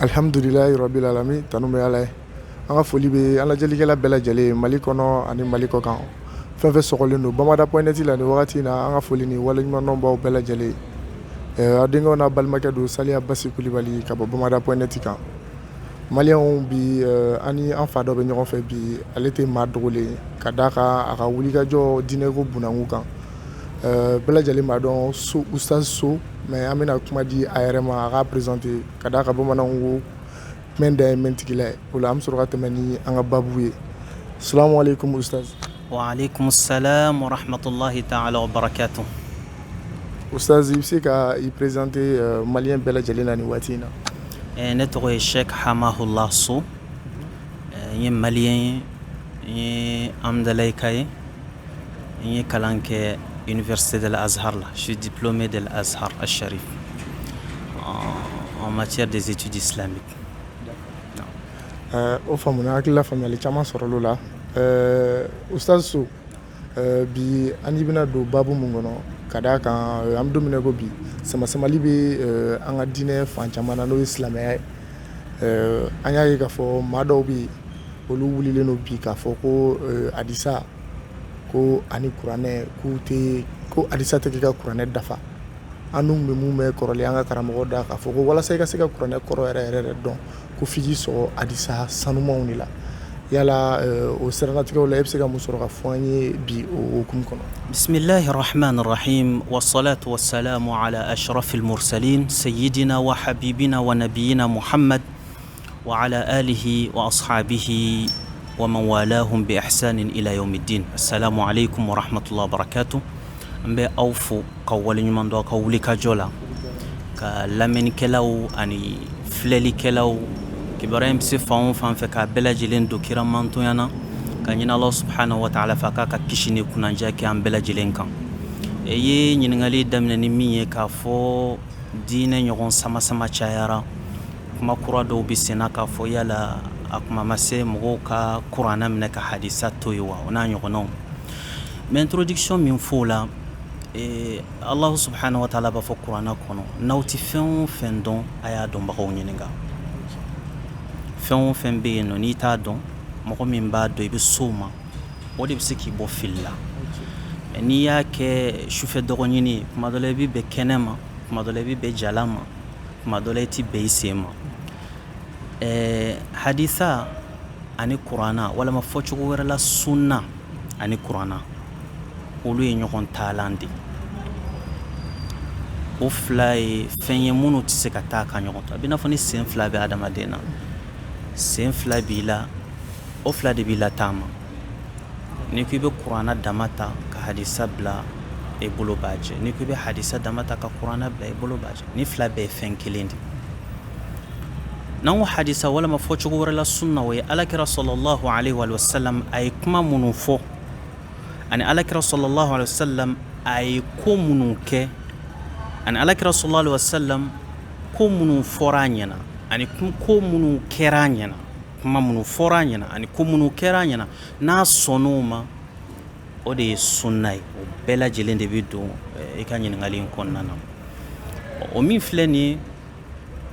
Alhamdulillahi rabbil alamin tanu bɛ Ala ye. An ka foli bɛ an lajɛlikɛla bɛɛ lajɛlen Mali kɔnɔ ani Mali kɔkan. Fɛn fɛn sɔgɔlen don Bamada.net la ni wagati in na an ka foli ni waleɲumandɔn baw bɛɛ lajɛlen. A denkɛw n'a balimakɛ don Saliya Basi Kulibali ka bɔ Bamada.net kan. Maliyɛnw bi ani an fa dɔ bɛ ɲɔgɔn fɛ bi ale tɛ maa dogolen ka d'a kan a ka wulikajɔ diinɛko bunakun kan. Bɛɛ lajɛlen b'a dɔn So Ustaz So, mais an bɛna kuma di a yɛrɛ ma a k'a présenter ka d'a kan bamananw ko mɛn da ye mɛn tigila ye. O la an bɛ sɔrɔ ka tɛmɛ ni an ka babu ye. Assalamu alaikum Ustaz. Wa alaikum salam wa rahmatullahi ta'ala wa barakatuh. Ustaz, i bɛ se ka i présenter maliyɛn bɛɛ lajɛlen na ni waati in na. Ne tɔgɔ ye Sheikh Hamahullah So. N ye maliyɛn ye, n ye Amdalaïka ye, n ye kalan kɛ Université de l'Azhar là. Je suis diplômé de l'Azhar al-Sharif en matière des études islamiques. O faamuna hakilila faamuyali caman sɔrɔl'o la. Ustaz So, bi an bɛna don babu mun kɔnɔ ka d'a kan an bɛ don min na ko bi sama-samali bɛ an ka diinɛ fan caman na n'o ye silamɛya ye. An y'a ye k'a fɔ maa dɔw bɛ yen olu wulilen don bi k'a fɔ ko hadisa ko ani kuranɛ ko hadisa tɛ k'i ka kuranɛ dafa. An dun bɛ mun bɛ kɔrɔlen an ka karamɔgɔ da k'a fɔ ko walasa i ka se ka kuranɛ kɔrɔ yɛrɛ dɔn ko f'i k'i sɔgɔ hadisa sanumanw de la. Yala o siranatigɛw la e bɛ se ka mun sɔrɔ ka fɔ an ye bi o hukumu kɔnɔ. Bismillahi rahmani rahim wa salatu wa salamu ala ashrafil mursalin sayyidina wa habibina wa nabiyina Muhammad wa ala alihi wa ashabihi wa man walahum bi ihsanin ila yawmiddin. Assalamu alaikum wa rahmatullahi wa barakatuh. An bɛ aw fo ka waleɲuman dɔn ka wulikajɔ la ka lamɛnnikɛlaw ani filɛlikɛlaw kibaruya in bɛ se fan o fan fɛ k'a bɛɛ lajɛlen don kira mantonya na ka ɲini Allah subhanahu wa ta'ala fɛ a k'a ka kisi ni kunandiya kɛ an bɛɛ lajɛlen kan. E ye ɲininkali daminɛ ni min ye k'a fɔ diinɛ ɲɔgɔn sama-sama cayara, kuma kura dɔw bɛ senna k'a fɔ yala a kuma ma se mɔgɔw ka kuranɛ minɛ ka hadisa to ye wa o n'a ɲɔgɔnnaw. Mais introduction min fɔ o la, Allah subhanahu wa ta'ala b'a fɔ kuranɛ kɔnɔ n'aw tɛ fɛn o fɛn dɔn a y'a dɔnbagaw ɲininka. Fɛn o fɛn bɛ yen nɔ n'i t'a dɔn mɔgɔ min b'a dɔn i bɛ s'o ma o de bɛ se k'i bɔ fili la. Mais n'i y'a kɛ sufɛ dɔgɔɲini ye kuma dɔ la i bɛ bɛn kɛnɛ ma, kuma dɔ la i bɛ bɛn jala ma, kuma dɔ la i tɛ bɛn i sen ma. Hadisa ani kuranɛ walama fɔcogo wɛrɛ la sunna ani kuranɛ olu ye ɲɔgɔn taalan de. O fila ye fɛn ye minnu tɛ se ka taa ka ɲɔgɔn to. A bɛ i n'a fɔ ni sen fila bɛ adamaden na. Sen fila b'i la, o fila de b'i la taama. N'i ko i bɛ kuranɛ dama ta ka hadisa bila i bolo b'a jɛ, n'i ko i bɛ hadisa dama ta ka kuranɛ bila i bolo b'a jɛ. Ni fila bɛɛ ye fɛn kelen de. N'an ko hadisa walama fɔcogo wɛrɛ la sunna o ye alakira sallallahu alaihi wa sallam a ye kuma minnu fɔ ani alakira sallallahu alaihi wa sallam a ye ko minnu kɛ ani alakira sallallahu alaihi wa sallam ko minnu fɔra a ɲɛna ani ko minnu kɛra a ɲɛna, kuma minnu fɔra a ɲɛna ani ko minnu kɛra a ɲɛna n'a sɔnn'o ma o de ye sunna ye. O bɛɛ lajɛlen de bɛ don i ka ɲininkali in kɔnɔna na. O min filɛ nin ye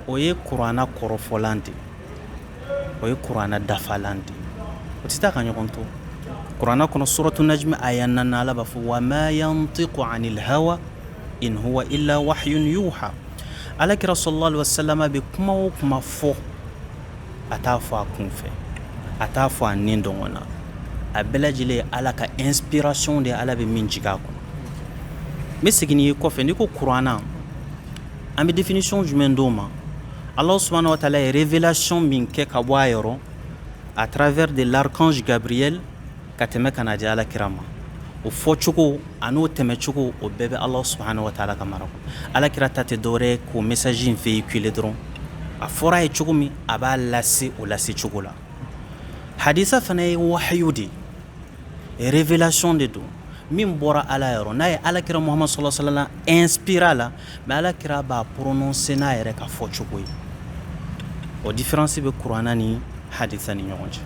o ye kuranɛ kɔrɔfɔlan de, o ye kuranɛ dafalan de. O tɛ taa ka ɲɔgɔn to. Kuranɛ kɔnɔ suratu najmi aya 4 Ala b'a fɔ wa ma yantiqu anil hawa in huwa illa wahyun yuha. Alakira sallallahu alaihi wa sallam bɛ kuma o kuma fɔ a t'a fɔ a kun fɛ, a t'a fɔ a nin dɔngɔ na. A bɛɛ lajɛlen ye Ala ka inspiration de, Ala bɛ min jigin a kɔnɔ. N bɛ segin n'i ye kɔfɛ n'i ko kuranɛ an bɛ définition jumɛn d'o ma? Allah subhanahu wa ta'ala ye révélation min kɛ ka bɔ a yɔrɔ à travers de l'archange Gabriel ka tɛmɛ ka na di alakira ma. O fɔcogo ani o tɛmɛcogo o bɛɛ bɛ Allah subhanahu wa ta'ala ka mara kɔnɔ. Alakira ta tɛ dɔwɛrɛ ye k'o message in véhiculer dɔrɔn. A fɔra a ye cogo min a b'a lase o lase cogo la. Hadisa fana ye wahyu de ye, révélation de don min bɔra Ala yɔrɔ. N'a ye alakira Muhammad sallallahu alaihi wa sallam inspira la, mais alakira b'a prononcer n'a yɛrɛ ka fɔcogo ye. O différence bɛ kuranɛ ni hadisa ni ɲɔgɔn cɛ.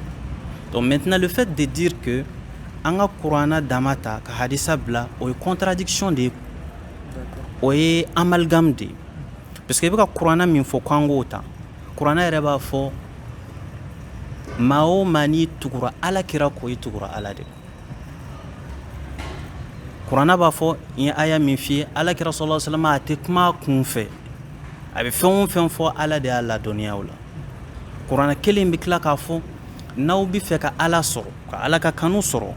Donc maintenant le fait de dire que an ka kuranɛ dama ta ka hadisa bila o ye contradiction de ye, o ye amalgame de ye. Parce que i bɛ ka kuranɛ min fɔ k'an k'o ta kuranɛ yɛrɛ b'a fɔ maa o maa n'i tugura alakira kɔ i tugura ala de kuranɛ b'a fɔ n ye aya min f'i ye alakira sallallahu alaihi wasallam a tɛ kuma a kun fɛ a bɛ fɛn o fɛn fɔ ala de y'a ladɔnniya o la kuranɛ kelen bɛ tila k'a fɔ n'aw bɛ fɛ ka ala sɔrɔ ka ala ka kanu sɔrɔ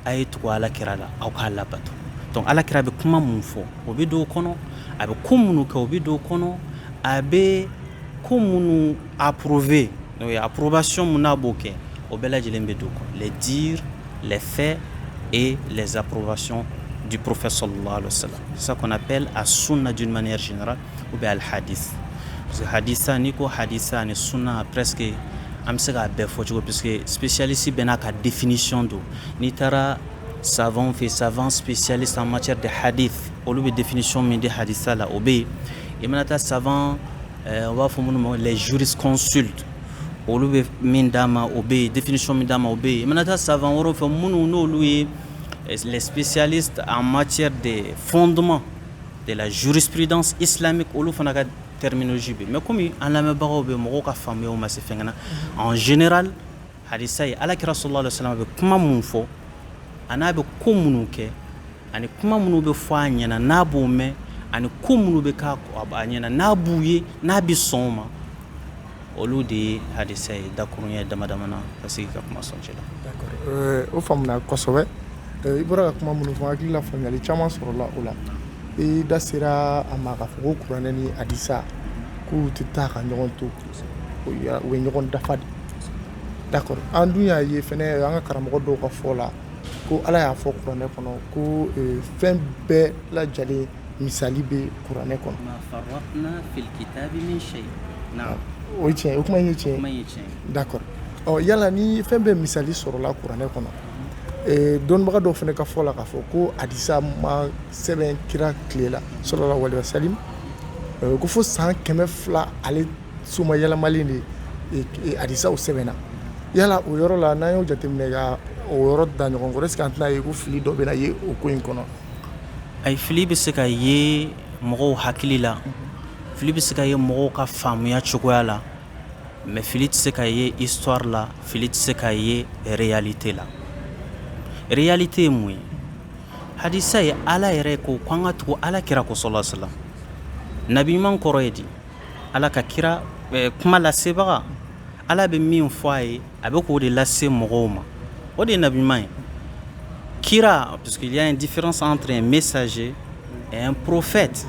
a ye tugu alakira la aw k'a labato donc alakira bɛ kuma mun fɔ o bɛ don o kɔnɔ a bɛ ko minnu kɛ o bɛ don o kɔnɔ a bɛ ko minnu approuvé n'o ye approbation mun n'a b'o kɛ o bɛɛ lajɛlen bɛ don o kɔnɔ les dires les faits et les approbations du prophète sallallahu alayhi wa sallam. C'est ça qu'on appelle la sunna d'une manière générale ou bien le hadith. Parce que haditha ni ko haditha ni sunna presque am se ka bɛɛ fɔ cogo puisque spécialiste bɛɛ n'a ka définition do n'i taara savant fait savant spécialiste en matière de hadith olu bɛ définition min di haditha la o bɛ yen i mana taa savant on b'a fɔ minnu ma les jurisconsultes olu bɛ min d'a ma o bɛ yen définition min d'a ma o bɛ yen i mana taa savant wɛrɛw fɛ minnu n'olu ye les spécialistes en matière de fondements de la jurisprudence islamique olu fana ka terminologie bɛ mais comme an lamɛnbagaw bɛ mɔgɔw ka faamuyaw ma se fɛn na en général hadisa ye alakira sallallahu alaihi wasallam bɛ kuma mun fɔ a n'a bɛ ko minnu kɛ ani kuma minnu bɛ fɔ a ɲɛna n'a b'o mɛn ani ko minnu bɛ k'a a ɲɛna n'a b'u ye n'a bɛ sɔn o ma olu de ye hadisa ye dakurunya dama dama na ka se ka kuma sɔn cɛ la. D'accord o faamuna kosɛbɛ i bɔra ka kuma minnu fɔ hakili la faamuyali caman sɔrɔla o la i da sera a ma k'a fɔ ko kuranɛ ni hadisa k'u tɛ taa ka ɲɔgɔn to u ye ɲɔgɔn dafa de d'accord an dun y'a ye fɛnɛ an ka karamɔgɔ dɔw ka fɔ la ko ala y'a fɔ kuranɛ kɔnɔ ko fɛn bɛɛ lajɛlen misali bɛ kuranɛ kɔnɔ. ma farratna fil kitabi min shay. Naam. O ye tiɲɛ ye o kuma in ye tiɲɛ ye. D'accord yala ni fɛn bɛɛ misali sɔrɔla kuranɛ kɔnɔ dɔnnibaga dɔw fɛnɛ ka fɔ la k'a fɔ ko hadisa ma sɛbɛn kira tile la sallallahu alaihi wasallam ko fo san 200 ale suma yɛlɛmalen de hadisaw sɛbɛnna yala o yɔrɔ la n'an y'o jateminɛ ka o yɔrɔ da ɲɔgɔn kɔrɔ est-ce que an tɛna ye ko fili dɔ bɛna ye o ko in kɔnɔ. Ay fili bɛ se ka ye mɔgɔw hakili la fili bɛ se ka ye mɔgɔw ka faamuya cogoya la mais fili tɛ se ka ye histoire la fili tɛ se ka ye réalité la réalité ye mun ye hadisa ye ala yɛrɛ ko k'an ka tugu ala kira ko sallallahu alaihi wasallam nabi ɲuman kɔrɔ ye di ala ka kira kuma lasebaga ala bɛ min fɔ a ye a bɛ k'o de lase mɔgɔw ma o de ye nabi ɲuman ye kira parce qu'il y a une différence entre un messager et un prophète.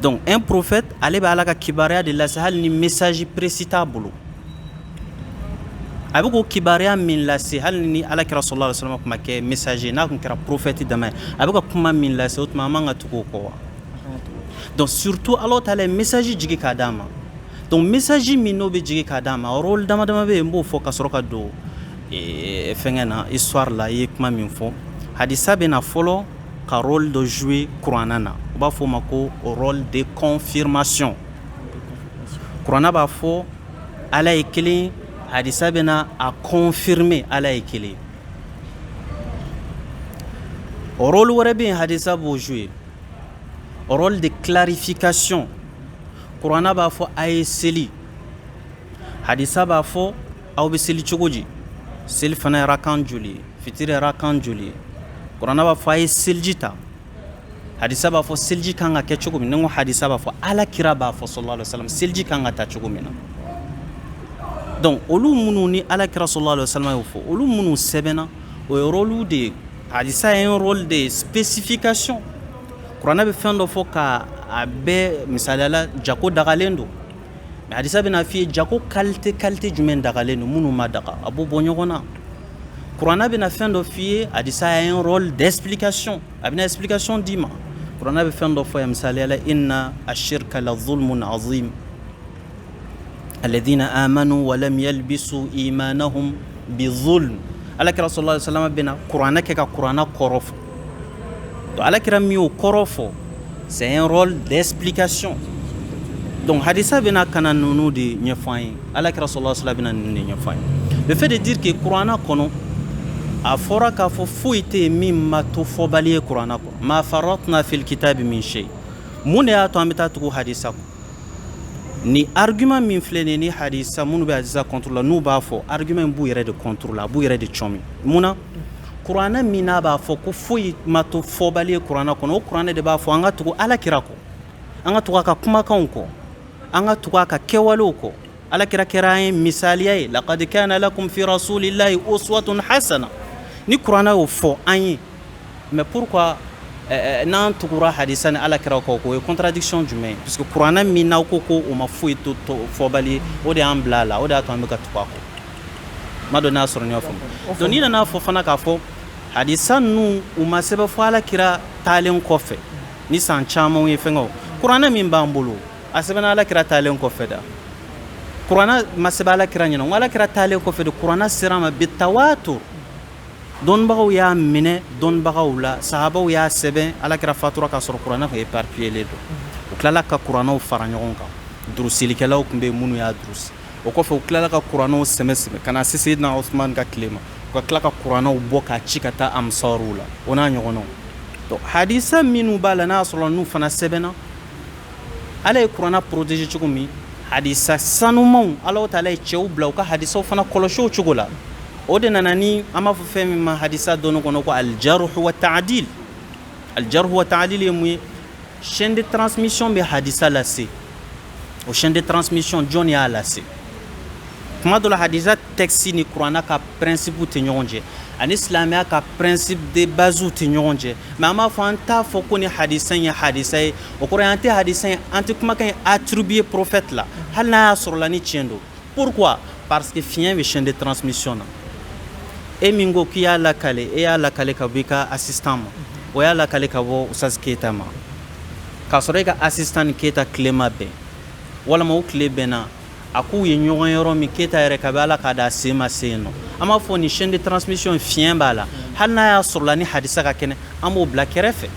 Donc un prophète ale bɛ ala ka kibaruya de lase hali ni message précis t'a bolo a bɛ k'o kibaruya min lase hali ni ala kira sallallahu alaihi wasallam kuma kɛ messager n'a kun kɛra prophète dama ye a bɛ ka kuma min lase o tuma an man ka tugu o kɔ wa. Donc surtout ala taala ye message jigi k'a d'a ma donc message min n'o bɛ jigi k'a d'a ma rôle dama dama bɛ yen n b'o fɔ ka sɔrɔ ka don fɛngɛ na histoire la i ye kuma min fɔ hadisa bɛ na fɔlɔ ka rôle dɔ jouer kuranna na u b'a fɔ o ma ko rôle de confirmation kuranna b'a fɔ ala ye kelen hadisa bɛ na a confirmer ala ye kelen rôle wɛrɛ bɛ yen hadisa b'o jouer rôle de clarification kuranna b'a fɔ a ye seli hadisa b'a fɔ aw bɛ seli cogo di seli fana ye rakan joli ye fitiri ye rakan joli ye kuranna b'a fɔ a ye seliji ta hadisa b'a fɔ seliji kan ka kɛ cogo min ni ko hadisa b'a fɔ ala kira b'a fɔ sallallahu alaihi wasallam seliji kan ka ta cogo min na donc olu minnu ni ala kira sallallahu alaihi wasallam y'o fɔ olu minnu sɛbɛnna o ye rôle de ye hadisa ye un rôle de spécification kuranna bɛ fɛn dɔ fɔ ka a bɛɛ misaliyala jako dagalen don mais hadisa bɛna f'i ye jako qualité jumɛn dagalen don minnu ma daga a b'o bɔ ɲɔgɔn na kuranna bɛna fɛn dɔ f'i ye hadisa a un rôle d'explication a bɛna explication d'i ma kuranna bɛ fɛn dɔ fɔ ye misaliyala inna ashirka la zulmun azim alladhina amanu wa lam yalbisu imanahum bi zulm ala kira sallallahu alaihi wasallam bɛna kuranna kɛ ka kuranna kɔrɔ fɔ donc ala kira min y'o kɔrɔ fɔ c'est un rôle d'explication donc hadisa bɛna kana ninnu de ɲɛfɔ an ye ala kira sallallahu alaihi wasallam bɛna ninnu de ɲɛfɔ an ye le fait de dire que kuranna kɔnɔ a fɔra k'a fɔ foyi tɛ yen min ma to fɔbali ye kuranna kɔnɔ ma farratna fil kitabi min shay mun de y'a to an bɛ taa tugu hadisa kɔ ni argument min filɛ nin ni hadisa minnu bɛ hadisa contre la n'u b'a fɔ argument b'u yɛrɛ de contre la a b'u yɛrɛ de cɔmi munna kuranɛ min n'a b'a fɔ ko foyi ma to fɔbali ye kuranɛ kɔnɔ o kuranɛ de b'a fɔ an ka tugu alakira kɔ an ka tugu a ka kumakanw kɔ an ka tugu a ka kɛwalew kɔ alakira kɛra an ye misaliya ye laqad kana lakum fi rasulillahi uswatun hasana ni kuranɛ y'o fɔ an ye mais pourquoi n'an tugura hadisa ni alakira kɔ o ye contradiction jumɛn ye parce que kuranɛ min n'aw ko ko o ma foyi to fɔbali ye o de y'an bila a la o de y'a to an bɛ ka tugu a kɔ ma dɔn n'a sɔrɔ n y'a faamu donc n'i nana fɔ fana k'a fɔ hadisa ninnu u ma sɛbɛn fɔ alakira taalen kɔfɛ ni san caman ye fɛnkɛw kuranɛ min b'an bolo a sɛbɛnna alakira taalen kɔfɛ da kuranɛ ma sɛbɛn alakira ɲɛna n ko alakira taalen kɔfɛ de kuranɛ sera ma bi tawatur dɔnnibagaw y'a minɛ dɔnnibagaw la sahabaw y'a sɛbɛn alakira fatura k'a sɔrɔ kuranɛ kun éparpillé don u tilala ka kuranɛw fara ɲɔgɔn kan durusilikɛlaw tun bɛ yen minnu y'a durusi o kɔfɛ u tilala ka kuranɛw sɛmɛ ka na se Seydina Usman ka tile ma u ka tila ka kuranɛw bɔ k'a ci ka taa amsaruw la o n'a ɲɔgɔnnaw donc hadisa minnu b'a la n'a sɔrɔ n'u fana sɛbɛnna ala ye kuranɛ protéger cogo min hadisa sanumanw Alahu taala ye cɛw bila u ka hadisaw fana kɔlɔsi o cogo la o de nana ni an b'a fɔ fɛn min ma hadisa dɔnni kɔnɔ ko aljarhu wa ta'dil ye mun ye chaîne de transmission bɛ hadisa lase o chaîne de transmission jɔn y'a lase kuma dɔ la hadisa texte ni kuranɛ ka principe tɛ ɲɔgɔn cɛ ani silamɛya ka principe de base tɛ ɲɔgɔn cɛ mais an b'a fɔ an t'a fɔ ko ni hadisa in ye hadisa ye o kɔrɔ ye an tɛ hadisa in an tɛ kumakan in attribuer prophète la hali n'a y'a sɔrɔ la ni tiɲɛ don pourquoi parce que fiɲɛ bɛ chaîne de transmission na e min ko k'i y'a lakale e y'a lakale ka bɔ i ka assistant ma o y'a lakale ka bɔ Usaz Keyita ma k'a sɔrɔ e ka assistant ni Keyita tile ma bɛn walama o tile bɛnna a k'u ye ɲɔgɔn yɔrɔ min Keyita yɛrɛ ka bɛ ala k'a da a sen ma se yen nɔ an b'a fɔ ni chaîne de transmission fiɲɛ b'a la hali n'a y'a sɔrɔ la ni hadisa ka kɛnɛ an b'o bila kɛrɛfɛ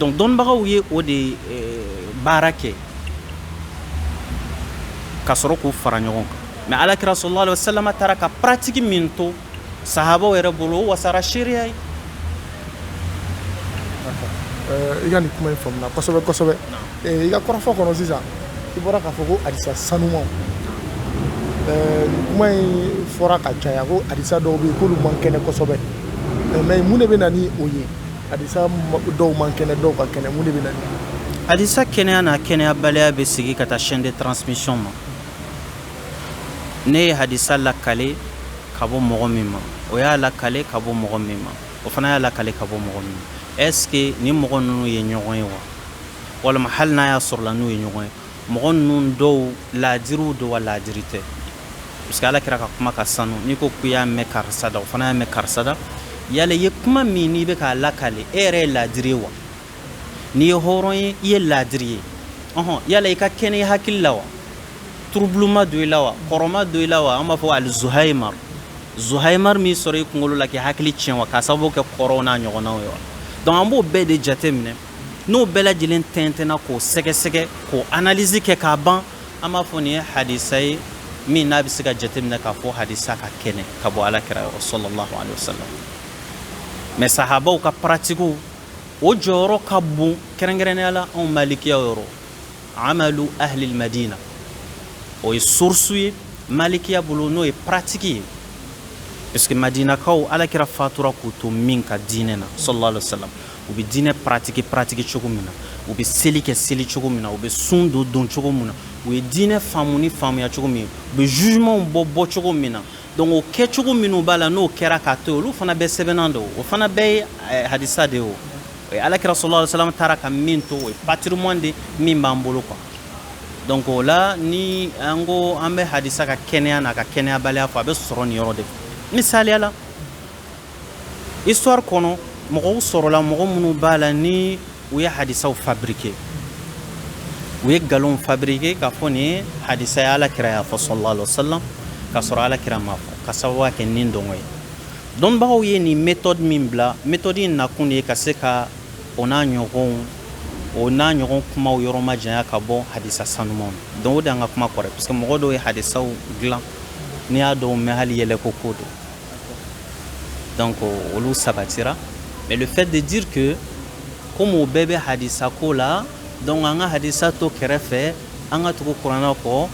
donc dɔnnibagaw ye o de baara kɛ ka sɔrɔ k'u fara ɲɔgɔn kan mais alakira sallallahu alaihi wa sallam taara ka pratique min to sahabaw yɛrɛ bolo o wasara seereya ye i ka nin kuma in faamuna kosɛbɛ kosɛbɛ i ka kɔrɔfɔ kɔnɔ sisan i bɔra k'a fɔ ko hadisa sanumanw nin kuma in fɔra ka caya ko hadisa dɔw bɛ yen k'olu man kɛnɛ kosɛbɛ mais mun de bɛ na ni o ye hadisa dɔw man kɛnɛ dɔw ka kɛnɛ mun de bɛ na ni hadisa kɛnɛya n'a kɛnɛyabaliya bɛ sigi ka taa chaîne de transmission ma ne ye hadisa lakale ka bɔ mɔgɔ min ma o y'a lakale ka bɔ mɔgɔ min ma o fana y'a lakale ka bɔ mɔgɔ min ma est-ce que ni mɔgɔ ninnu ye ɲɔgɔn ye wa walima hali n'a y'a sɔrɔ la n'u ye ɲɔgɔn ye mɔgɔ ninnu dɔw laadiriw don wa laadiri tɛ parce que ala kɛra ka kuma ka sanu n'i ko k'i y'a mɛn karisa da o fana y'a mɛn karisa da yala i ye kuma min n'i bɛ k'a lakale e yɛrɛ ye laadiri ye wa n'i ye hɔrɔn ye i ye laadiri ye yala i ka kɛnɛ i hakili la wa turubuluma don i la wa kɔrɔma don i la wa an b'a fɔ zuhaimar min sɔrɔ i kunkolo la k'i hakili tiɲɛ wa k'a sababu kɛ kɔrɔw n'a ɲɔgɔnnaw ye wa donc an b'o bɛɛ de jate minɛ n'o bɛɛ lajɛlen tɛntɛnna k'o sɛgɛsɛgɛ k'o analyse kɛ k'a ban an b'a fɔ nin ye hadisa ye min n'a bɛ se ka jate minɛ k'a fɔ hadisa ka kɛnɛ ka bɔ alakira yɔrɔ sallallahu alaihi wa sallam mais sahabaw ka pratiquew o jɔyɔrɔ ka bon kɛrɛnkɛrɛnnenya la anw malikiya yɔrɔ amalu ahli madina o ye source ye malikiya bolo n'o ye pratique ye parce que madinakaw alakira fatura k'u to min ka diinɛ na sallallahu alaihi wa sallam u bɛ diinɛ pratique cogo min na u bɛ seli kɛ seli cogo min na u bɛ sun don cogo min na u ye diinɛ faamu ni faamuya cogo min u bɛ jugement bɔ cogo min na donc o kɛcogo minnu b'a la n'o kɛra k'a to olu fana bɛɛ sɛbɛnnan don o fana bɛɛ ye hadisa de ye o ye alakira sallallahu alaihi wa sallam taara ka min to o ye patrimoine de min b'an bolo quoi donc o la ni an ko an bɛ hadisa ka kɛnɛya n'a ka kɛnɛyabaliya fɔ a bɛ sɔrɔ nin yɔrɔ de fɛ misaliya la histoire kɔnɔ mɔgɔw sɔrɔla mɔgɔ minnu b'a la ni u ye hadisaw fabriquer u ye galonw fabriquer k'a fɔ nin ye hadisa ye alakira y'a fɔ sallallahu alaihi wa sallam k'a sɔrɔ alakira m'a fɔ ka sababu kɛ nin dɔngɔ ye dɔnnibagaw ye nin méthode min bila méthode in nakun de ye ka se ka o n'a ɲɔgɔn kumaw yɔrɔ ma janya ka bɔ hadisa sanumanw na donc o de y'an ka kuma kɔrɔ parce que mɔgɔ dɔw ye hadisaw dilan n'i y'a dɔw mɛn hali yɛlɛko ko don donc olu sabatira mais le fait de dire que comme o bɛɛ bɛ hadisa ko la donc an ka hadisa to kɛrɛfɛ an ka tugu kuranna kɔ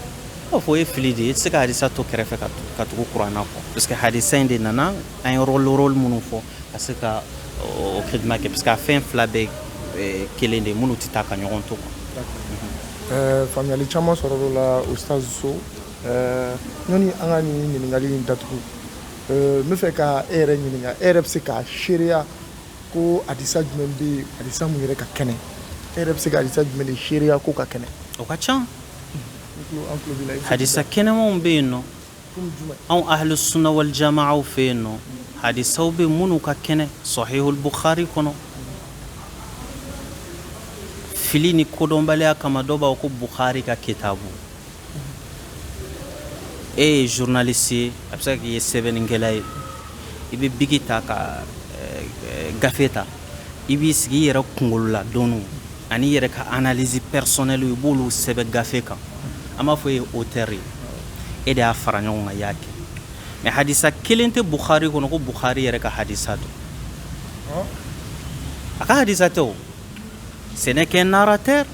b'a fɔ o ye fili de ye i tɛ se ka hadisa to kɛrɛfɛ ka tugu kuranna kɔ parce que hadisa in de nana an ye rôle minnu fɔ ka se ka o khidma kɛ parce que a fɛn fila bɛɛ kelen de minnu tɛ taa ka ɲɔgɔn to quoi. Faamuyali caman sɔrɔla la Ustaz So ɲɔni an ka nin ɲininkali in datugu n bɛ fɛ ka e yɛrɛ ɲininka e yɛrɛ bɛ se ka seereya ko hadisa jumɛn bɛ yen hadisa mun yɛrɛ ka kɛnɛ e yɛrɛ bɛ se ka hadisa jumɛn de seereya ko ka kɛnɛ o ka ca hadisa kɛnɛmanw bɛ yen nɔ anw ahlu sunna wal jama'aw fɛ yen nɔ hadisaw bɛ minnu ka kɛnɛ sahihul bukhari kɔnɔ fili ni kodɔnbaliya kama dɔw b'a fɔ ko bukhari ka kitabu e ye journaliste ye a bɛ se ka k'i ye sɛbɛnnikɛla ye i bɛ bigi ta ka gafe ta i b'i sigi i yɛrɛ kunkolo la dɔɔni ani i yɛrɛ ka analyse personnelle i b'olu sɛbɛn gafe kan an b'a fɔ e ye auteur ye e de y'a fara ɲɔgɔn kan i y'a kɛ mais hadisa kelen tɛ bukhari kɔnɔ ko bukhari yɛrɛ ka hadisa don a ka hadisa tɛ o ce n'est qu'un narrateur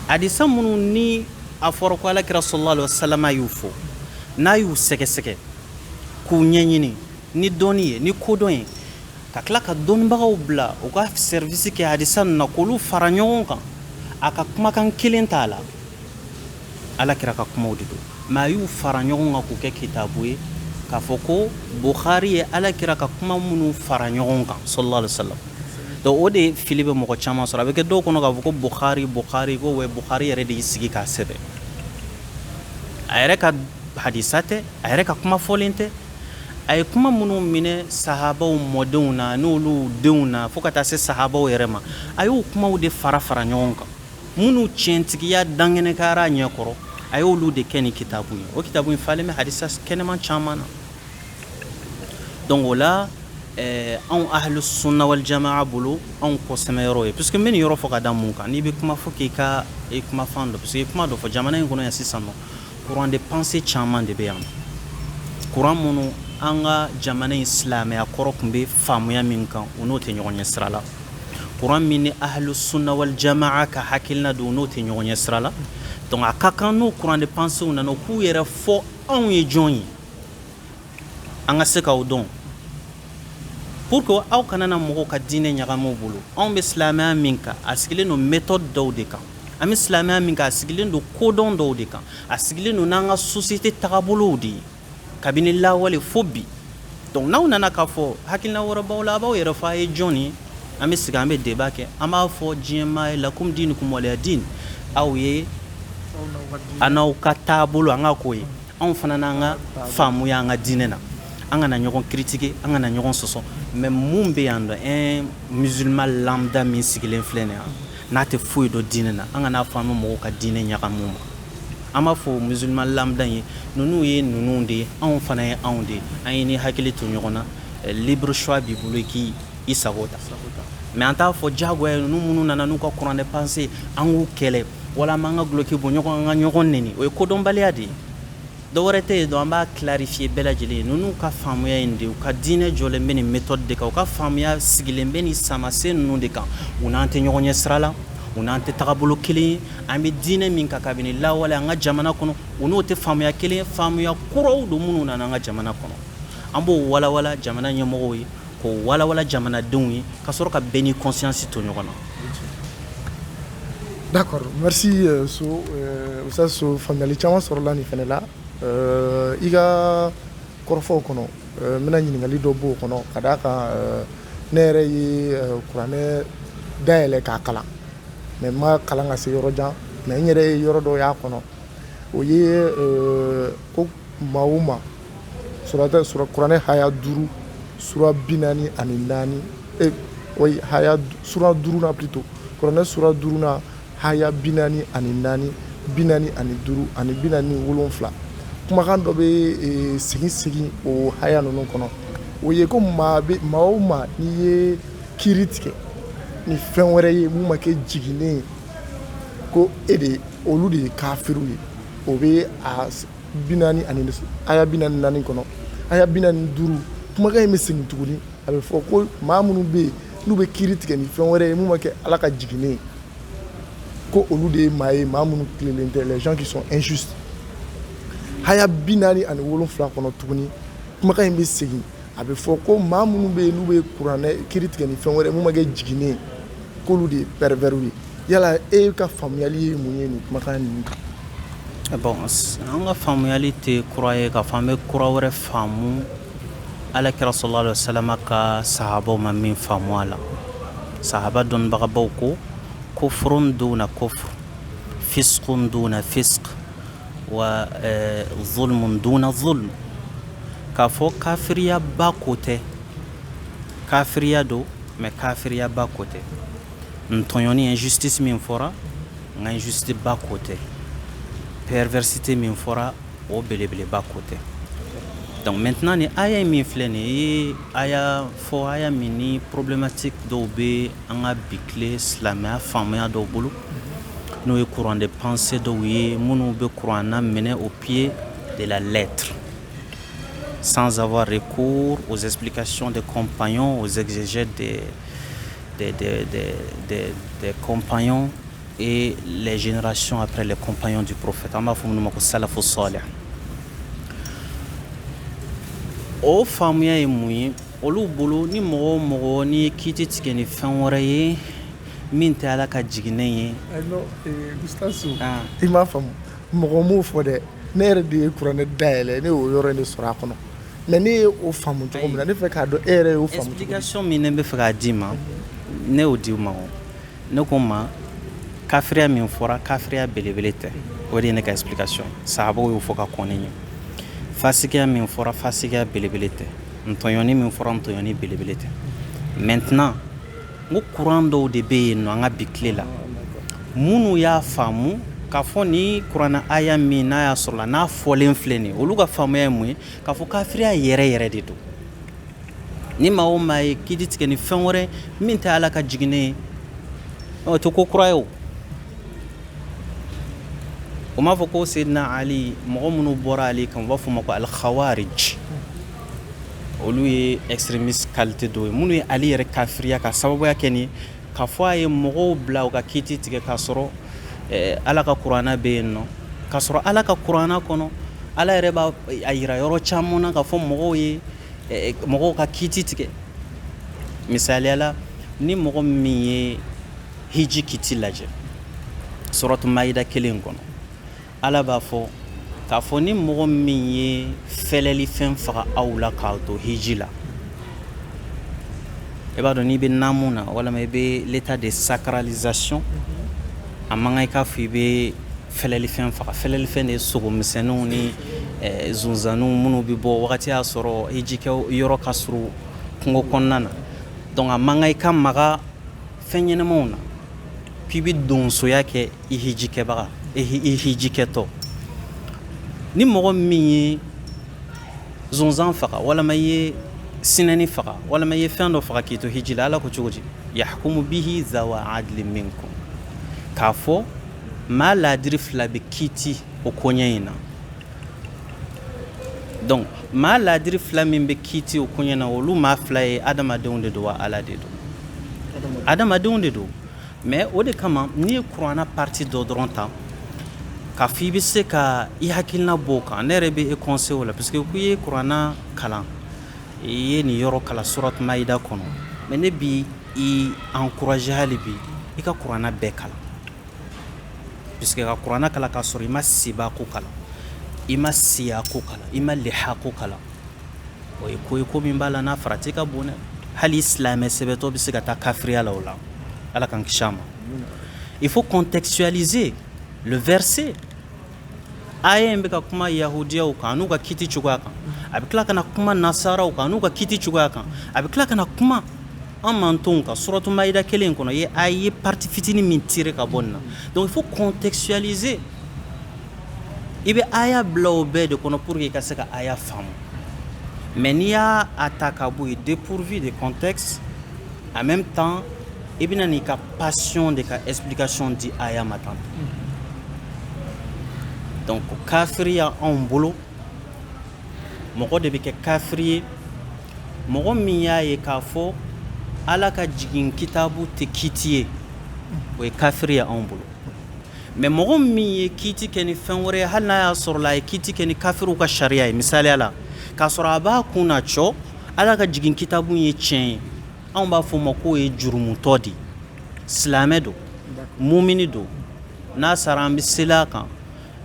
hadisa minnu ni a fɔra ko alakira sallallahu alaihi wasallam y'u fɔ n'a y'u sɛgɛsɛgɛ k'u ɲɛɲini ni dɔnni ye ni kodɔn ye ka tila ka dɔnnibagaw bila u ka service kɛ hadisa ninnu na k'olu fara ɲɔgɔn kan a ka kumakan kelen t'a la alakira ka kumaw de don mais a y'u fara ɲɔgɔn kan k'u kɛ kitabu ye k'a fɔ ko bukhari ye alakira ka kuma minnu fara ɲɔgɔn kan sallallahu alaihi wasallam donc o de fili bɛ mɔgɔ caman sɔrɔ a bɛ kɛ dɔw kɔnɔ k'a fɔ ko bukhari ko wɛ bukhari yɛrɛ de y'i sigi k'a sɛbɛn a yɛrɛ ka hadisa tɛ a yɛrɛ ka kuma fɔlen tɛ a ye kuma minnu minɛ sahabaw mɔdenw na n'olu denw na fo ka taa se sahabaw yɛrɛ ma a y'o kumaw de fara ɲɔgɔn kan minnu tiɲɛtigiya dangɛnɛkayara a ɲɛkɔrɔ a y'olu de kɛ ni kitabu ye o kitabu in falen bɛ hadisa kɛnɛman caman na donc o la anw ahlu sunna wal jamaa bolo anw kɔsɛmɛyɔrɔ ye puisque n bɛ nin yɔrɔ fɔ ka da mun kan n'i bɛ kuma fɔ k'i ka kuma fan dɔ parce que i kuma dɔ fɔ jamana in kɔnɔ yan sisan nɔ courant de pensée caman de bɛ yan courant minnu an ka jamana in silamɛya kɔrɔ tun bɛ faamuya min kan u n'o tɛ ɲɔgɔn ɲɛ sira la courant min ni ahlu sunna wal jamaa ka hakilina don u n'o tɛ ɲɔgɔn ɲɛ sira la donc a ka kan n'o courant de pensée nana u k'u yɛrɛ fɔ anw ye jɔn ye an ka se k'aw dɔn pour que aw kana na mɔgɔw ka diinɛ ɲagamu bolo anw bɛ silamɛya min kan a sigilen don méthode dɔw de kan an bɛ silamɛya min kan a sigilen don kodɔn dɔw de kan a sigilen don n'an ka société tagabolow de ye kabini lawale fo bi donc n'aw nana k'a fɔ hakilina wɛrɛ b'aw la a b'aw yɛrɛ fɔ a ye jɔn ye an bɛ sigi an bɛ débat kɛ an b'a fɔ diɲɛ maa ye lakum dinukum waliya din aw ye a n'aw ka taabolo an ka k'o ye anw fana n'an ka faamuya an ka diinɛ na an kana ɲɔgɔn critiquer an kana ɲɔgɔn sɔsɔ mais mun bɛ yan nɔ un musulman lambda min sigilen filɛ nin ye n'a tɛ foyi dɔn diinɛ na an kana faamu mɔgɔw ka diinɛ ɲagamu ma an b'a fɔ musulman lambda ye ninnu ye ninnu de ye anw fana ye anw de ye an ye ni hakili to ɲɔgɔn na libre choix b'i bolo i k'i sago ta mais an t'a fɔ diyagoya ye ninnu minnu nana n'u ka courant de pensée an k'u kɛlɛ wala an b'an ka guloki bɔ ɲɔgɔn an ka ɲɔgɔn nɛni o ye kodɔnbaliya de ye dɔwɛrɛ tɛ yen dɔn an b'a clarifier bɛɛ lajɛlen ye ninnu ka faamuya in de u ka diinɛ jɔlen bɛ nin méthode de kan u ka faamuya sigilen bɛ nin samase ninnu de kan u n'an tɛ ɲɔgɔn ɲɛ sira la u n'an tɛ tagabolo kelen ye an bɛ diinɛ min kan kabini lawale an ka jamana kɔnɔ u n'o tɛ faamuya kelen ye faamuya kuraw don minnu nana an ka jamana kɔnɔ an b'o walawala jamana ɲɛmɔgɔw ye k'o walawala jamanadenw ye ka sɔrɔ ka bɛɛ ni conscience to ɲɔgɔn na. D'accord, merci So Ustaz So faamuyali caman sɔrɔla nin fɛnɛ la i ka kɔrɔfɔw kɔnɔ n bɛna ɲininkali dɔ b'o kɔnɔ ka d'a kan ne yɛrɛ ye kuranɛ dayɛlɛ k'a kalan mais n ma kalan ka se yɔrɔ jan mais n yɛrɛ ye yɔrɔ dɔ y'a kɔnɔ o ye ko maa o maa kuranɛ haya 5 sura 44 oui haya sura 5 plutôt kuranɛ sura 5 haya 44 45 ani 47 kumakan dɔ bɛ segin o haya ninnu kɔnɔ o ye ko maa o maa n'i ye kiiri tigɛ ni fɛn wɛrɛ ye mun ma kɛ jiginnen ye ko olu de ye kafiriw ye o bɛ haya 44 kɔnɔ haya 45 kumakan in bɛ segin tuguni a bɛ fɔ ko maa minnu bɛ yen n'u bɛ kiiri tigɛ ni fɛn wɛrɛ ye mun ma kɛ ala ka jiginnen ye ko olu de ye maa ye maa minnu tilelen tɛ les gens qui sont injustes haya 47 kɔnɔ tuguni kumakan in bɛ segin a bɛ fɔ ko maa minnu bɛ yen n'u bɛ kuranɛ kiiri tigɛ ni fɛn wɛrɛ mun ma kɛ jiginnen k'olu de ye pervers ye yala e ka faamuyali ye mun ye nin kumakan ninnu kan. Bon, an ka faamuyali tɛ kura ye k'a fɔ an bɛ kura wɛrɛ faamu alakira sallallahu alaihi wasallam ka sahabaw ma min faamu a la. Sahaba dɔnnibagabaw ko kufrun duna kufr, fisqun duna fisq, wa zulmun duna zulm. K'a fɔ kafiriya ba ko tɛ, kafiriya don mais kafiriya ba ko tɛ. Ntɔɲɔni injustice min fɔra nka injustice ba ko tɛ. Perversité min fɔra o belebeleba ko tɛ. Donc maintenant ni aya min filɛ nin ye aya fɔ aya min ni problématique dɔw bɛ an ka bi tile silamɛya faamuya dɔw bolo n'o ye courant de pensée dɔw ye minnu bɛ courant na minɛ au pied de la lettre sans avoir recours aux explications des compagnons, aux exégètes des compagnons et les générations après les compagnons du prophète. On va faire un salafu salih. O faamuya ye mun ye olu bolo ni mɔgɔ mɔgɔ ni kiti tigɛ ni fɛn wɛrɛ ye min tɛ ala ka jiginnen ye. Non, Gustav, i m'a faamu mɔgɔ m'o fɔ dɛ ne yɛrɛ de ye kuranɛ dayɛlɛ ne y'o yɔrɔ in de sɔrɔ a kɔnɔ mais ne ye o faamu cogo min na ne fɛ k'a dɔn e yɛrɛ y'o faamu. Explication min ne bɛ fɛ k'a d'i ma ne y'o di ma o ne ko ma kafiriya min fɔra kafiriya belebele tɛ o de ye ne ka explication sahabaw y'o fɔ ka kɔn ne ɲɛ. Fasikiya min fɔra fasikiya belebele tɛ ntɔɲɔni min fɔra ntɔɲɔni belebele tɛ. Maintenant n ko kuran dɔw de bɛ yen nɔ an ka bi tile la minnu y'a faamu k'a fɔ ni kuranɛ aya min n'a y'a sɔrɔ la n'a fɔlen filɛ nin ye olu ka faamuya ye mun ye k'a fɔ kafiriya yɛrɛ yɛrɛ de don. Ni maa o maa ye kiti tigɛ ni fɛn wɛrɛ min tɛ ala ka jiginnen ye o tɛ ko kura ye o. O m'a fɔ ko Seydina Ali mɔgɔ minnu bɔra ale kan u b'a fɔ ma ko al-Khawarij olu ye extrémiste qualité dɔw ye minnu ye Ali yɛrɛ kafiriya ka sababuya kɛ nin ye k'a fɔ a ye mɔgɔw bila u ka kiti tigɛ k'a sɔrɔ ala ka kuranɛ bɛ yen nɔ k'a sɔrɔ ala ka kuranɛ kɔnɔ ala yɛrɛ b'a yira yɔrɔ caman na k'a fɔ mɔgɔw ye mɔgɔw ka kiti tigɛ. Misaliya la ni mɔgɔ min ye hiji kiti lajɛ suratu Maïda 1 kɔnɔ ala b'a fɔ k'a fɔ ni mɔgɔ min ye fɛlɛlifɛn faga aw la k'a to hiji la i b'a dɔn n'i bɛ naamu na walama i bɛ l'état de sacralisation a man kan i k'a fɔ i bɛ fɛlɛlifɛn faga. Fɛlɛlifɛn de ye sogomisɛnninw ni zonzanninw minnu bɛ bɔ wagati y'a sɔrɔ hijikɛ yɔrɔ ka surun kungo kɔnɔna na donc a man kan i ka maga fɛn ɲɛnamaw na k'i bɛ donsoya kɛ i hijikɛbaga i hijikɛtɔ. Ni mɔgɔ min ye zonzan faga walama i ye sinɛni faga walama i ye fɛn dɔ faga k'i to hiji la ala ko cogo di yahkumu bihi zawa adli minkum k'a fɔ maa laadiri fila bɛ kiiti o koɲɛ in na. Donc maa laadiri fila min bɛ kiiti o koɲɛ na olu maa fila ye adamadenw de don wa ala de don? Adamadenw de don. Mais o de kama n'i ye kuranɛ partie dɔ dɔrɔn ta k'a fɔ i bɛ se ka i hakilina bɔ o kan ne yɛrɛ bɛ e conseiller o la parce que k'i ye kuranɛ kalan i ye nin yɔrɔ kalan suratu Maïda kɔnɔ mais ne bi i encourager hali bi i ka kuranɛ bɛɛ kalan puisque ka kuranɛ kalan k'a sɔrɔ i ma siba ko kalan i ma siya ko kalan i ma liha ko kalan o ye ko ye ko min b'a la n'a farati ka bon dɛ hali silamɛ sɛbɛtɔ bɛ se ka taa kafiriya la o la ala k'an kisi a ma. Il faut contextualiser le verset. Aya in bɛ ka kuma yahudiyaw kan n'u ka kiti cogoya kan a bɛ tila ka na kuma nasaraw kan n'u ka kiti cogoya kan a bɛ tila ka na kuma an mantonw kan suratu Maïda 1 kɔnɔ ye a ye partie fitinin min tirer ka bɔ nin na donc il faut contextualiser i bɛ aya bila o bɛɛ de kɔnɔ pour que i ka se ka aya faamu mais n'i y'a ta ka bɔ yen dépourvu de contexte en même temps i bɛna n'i ka passion de ka explication di aya ma tan. Donc kafiriya anw bolo mɔgɔ de bɛ kɛ kafiri ye mɔgɔ min y'a ye k'a fɔ ala ka jigin kitabu tɛ kiti ye o ye kafiriya anw bolo mais mɔgɔ min ye kiiti kɛ ni fɛn wɛrɛ hali n'a y'a sɔrɔ la a ye kiiti kɛ ni kafiriw ka sariya ye misaliya la k'a sɔrɔ a b'a kun na cɔ ala ka jigin kitabu ye tiɲɛ ye anw b'a fɔ o ma k'o ye jurumutɔ de silamɛ don mumini don n'a sara an bɛ seli a kan